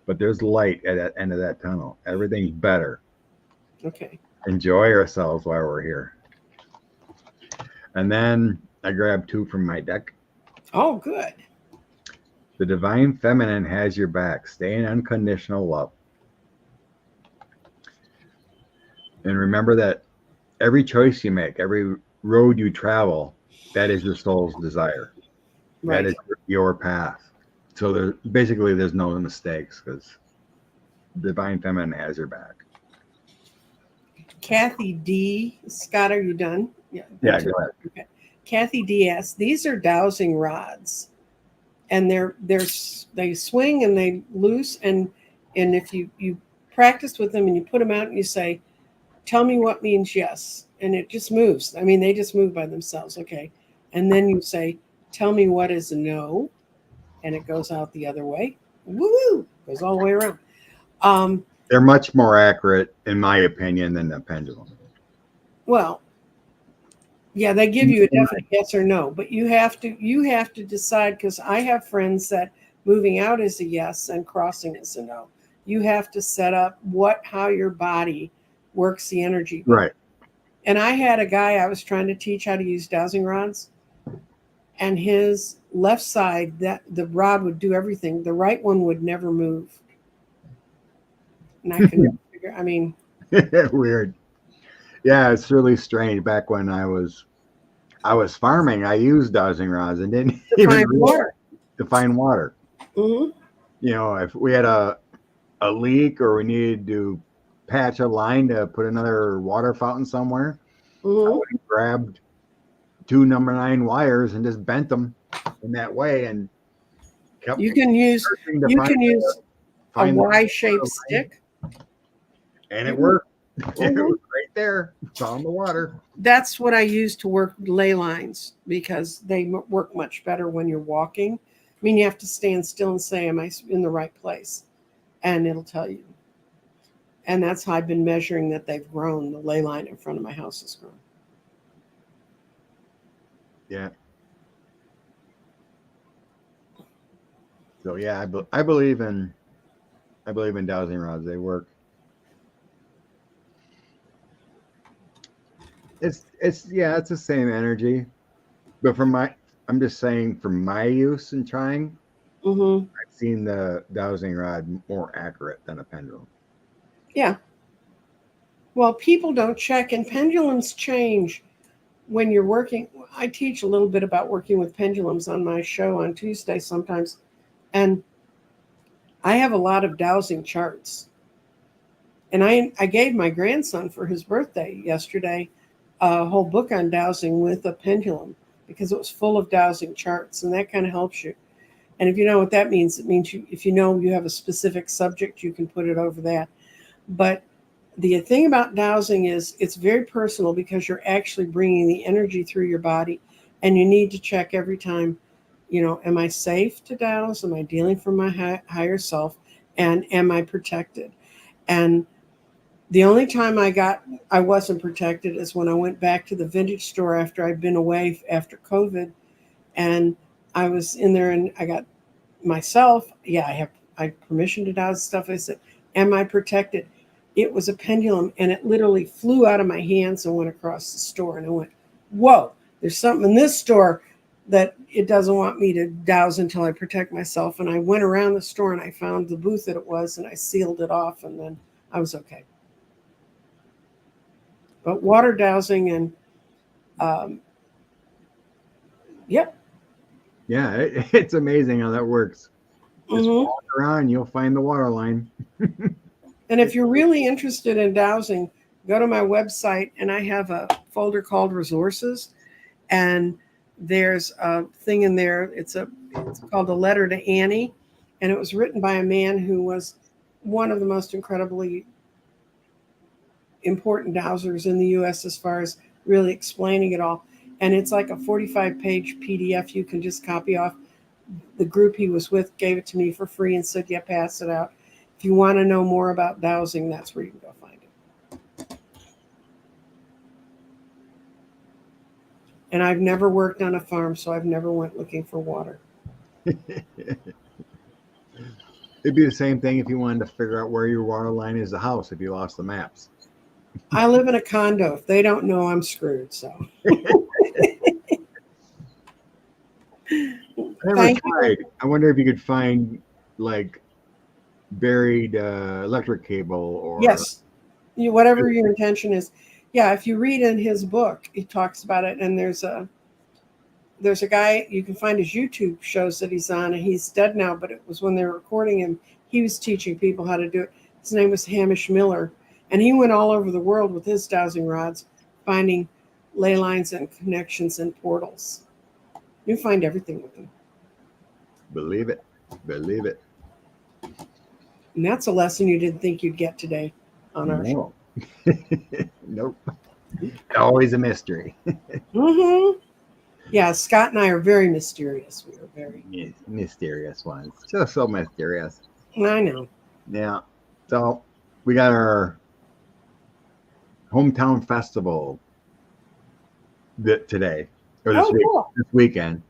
But there's light at the end of that tunnel. Everything's better. Okay. Enjoy ourselves while we're here. And then I grabbed 2 from my deck. Oh, good. The Divine Feminine has your back. Stay in unconditional love. And remember that every choice you make, every road you travel, that is your soul's desire. Right. That is your path. So there's no mistakes because Divine Feminine has your back. Kathy D. Scott, are you done? Yeah, go ahead. Okay. Kathy D. asks, these are dowsing rods. And they swing and they loose. And if you practice with them and you put them out and you say, tell me what means yes. And it just moves. I mean, they just move by themselves. Okay. And then you say, tell me what is no. And it goes out the other way. Woo! Goes all the way around. They're much more accurate, in my opinion, than the pendulum. Well, yeah, they give you a definite yes or no, but you have to decide, because I have friends that moving out is a yes and crossing is a no. You have to set up how your body works the energy. Right. And I had a guy I was trying to teach how to use dowsing rods, and his left side, that the rod would do everything. The right one would never move. And I couldn't figure, I mean. Weird. Yeah, it's really strange. Back when I was farming, I used dowsing rods and didn't even find water. Mm-hmm. If we had a leak or we needed to patch a line to put another water fountain somewhere, Mm-hmm. I would have grabbed 2 number 9 wires and just bent them in that way and kept. You can use a Y-shaped stick, and it worked. It was right there. Found the water. That's what I use to work ley lines, because they work much better when you're walking. I mean, you have to stand still and say, am I in the right place? And it'll tell you. And that's how I've been measuring that they've grown. The ley line in front of my house has grown. Yeah. So yeah, I believe in dowsing rods. They work. It's the same energy, but I'm just saying, for my use in trying, Mm-hmm. I've seen the dowsing rod more accurate than a pendulum. Yeah. Well, people don't check, and pendulums change when you're working. I teach a little bit about working with pendulums on my show on Tuesday sometimes, and I have a lot of dowsing charts. And I gave my grandson for his birthday yesterday a whole book on dowsing with a pendulum, because it was full of dowsing charts, and that kind of helps you. And if you know what that means, it means if you know you have a specific subject, you can put it over that. But the thing about dowsing is it's very personal, because you're actually bringing the energy through your body, and you need to check every time, am I safe to douse? Am I dealing from my higher self? And am I protected? And The only time I wasn't protected is when I went back to the vintage store after I'd been away after COVID, and I was in there and I got myself. Yeah, I have permission to douse stuff. I said, "Am I protected?" It was a pendulum, and it literally flew out of my hands and went across the store. And I went, "Whoa! There's something in this store that it doesn't want me to douse until I protect myself." And I went around the store and I found the booth that it was, and I sealed it off, and then I was okay. But water dowsing and um, yep. Yeah, it's amazing how that works. Just Hmm. walk around, you'll find the water line. And if you're really interested in dowsing, go to my website, and I have a folder called resources, and there's a thing in there. It's called A Letter to Annie, and it was written by a man who was one of the most incredibly important dowsers in the US as far as really explaining it all. And it's like a 45-page PDF you can just copy off. The group he was with gave it to me for free and said, "Yeah, pass it out. If you want to know more about dowsing, that's where you can go find it." And I've never worked on a farm, so I've never went looking for water. It'd be the same thing if you wanted to figure out where your water line is, the house, if you lost the maps. I live in a condo. If they don't know, I'm screwed. So I never tried. I wonder if you could find like buried electric cable or yes, whatever your intention is. Yeah, if you read in his book, he talks about it, and there's a guy you can find his YouTube shows that he's on, and he's dead now, but it was when they were recording him, he was teaching people how to do it. His name was Hamish Miller, and he went all over the world with his dowsing rods, finding ley lines and connections and portals. You find everything with them. believe it. Believe it. And that's a lesson you didn't think you'd get today on our show. Nope. Always a mystery. Mm-hmm. Yeah, Scott and I are very mysterious. We are very Mysterious ones. Just so mysterious. I know. Yeah. So we got our hometown festival today or this Cool. this weekend.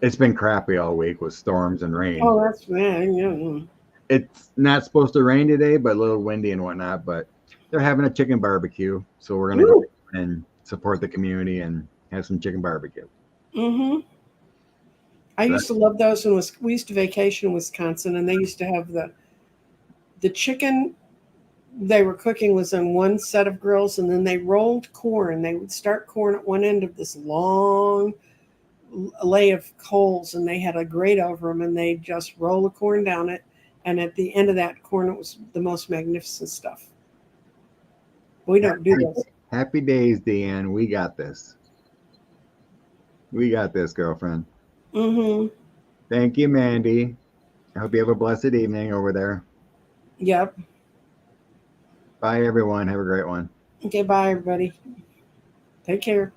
It's been crappy all week with storms and rain. Oh, that's man. Yeah. It's not supposed to rain today, but a little windy and whatnot. But they're having a chicken barbecue, so we're gonna go and support the community and have some chicken barbecue. Mm-hmm. I used to love those when we used to vacation in Wisconsin, and they used to have the chicken they were cooking was on one set of grills, and then they rolled corn. They would start corn at one end of this long lay of coals, and they had a grate over them, and they just roll the corn down it. And at the end of that corn, it was the most magnificent stuff. We don't do this. Happy days, Deanne. We got this. We got this, girlfriend. Mm-hmm. Thank you, Mandy. I hope you have a blessed evening over there. Yep. Bye, everyone. Have a great one. Okay, bye, everybody. Take care.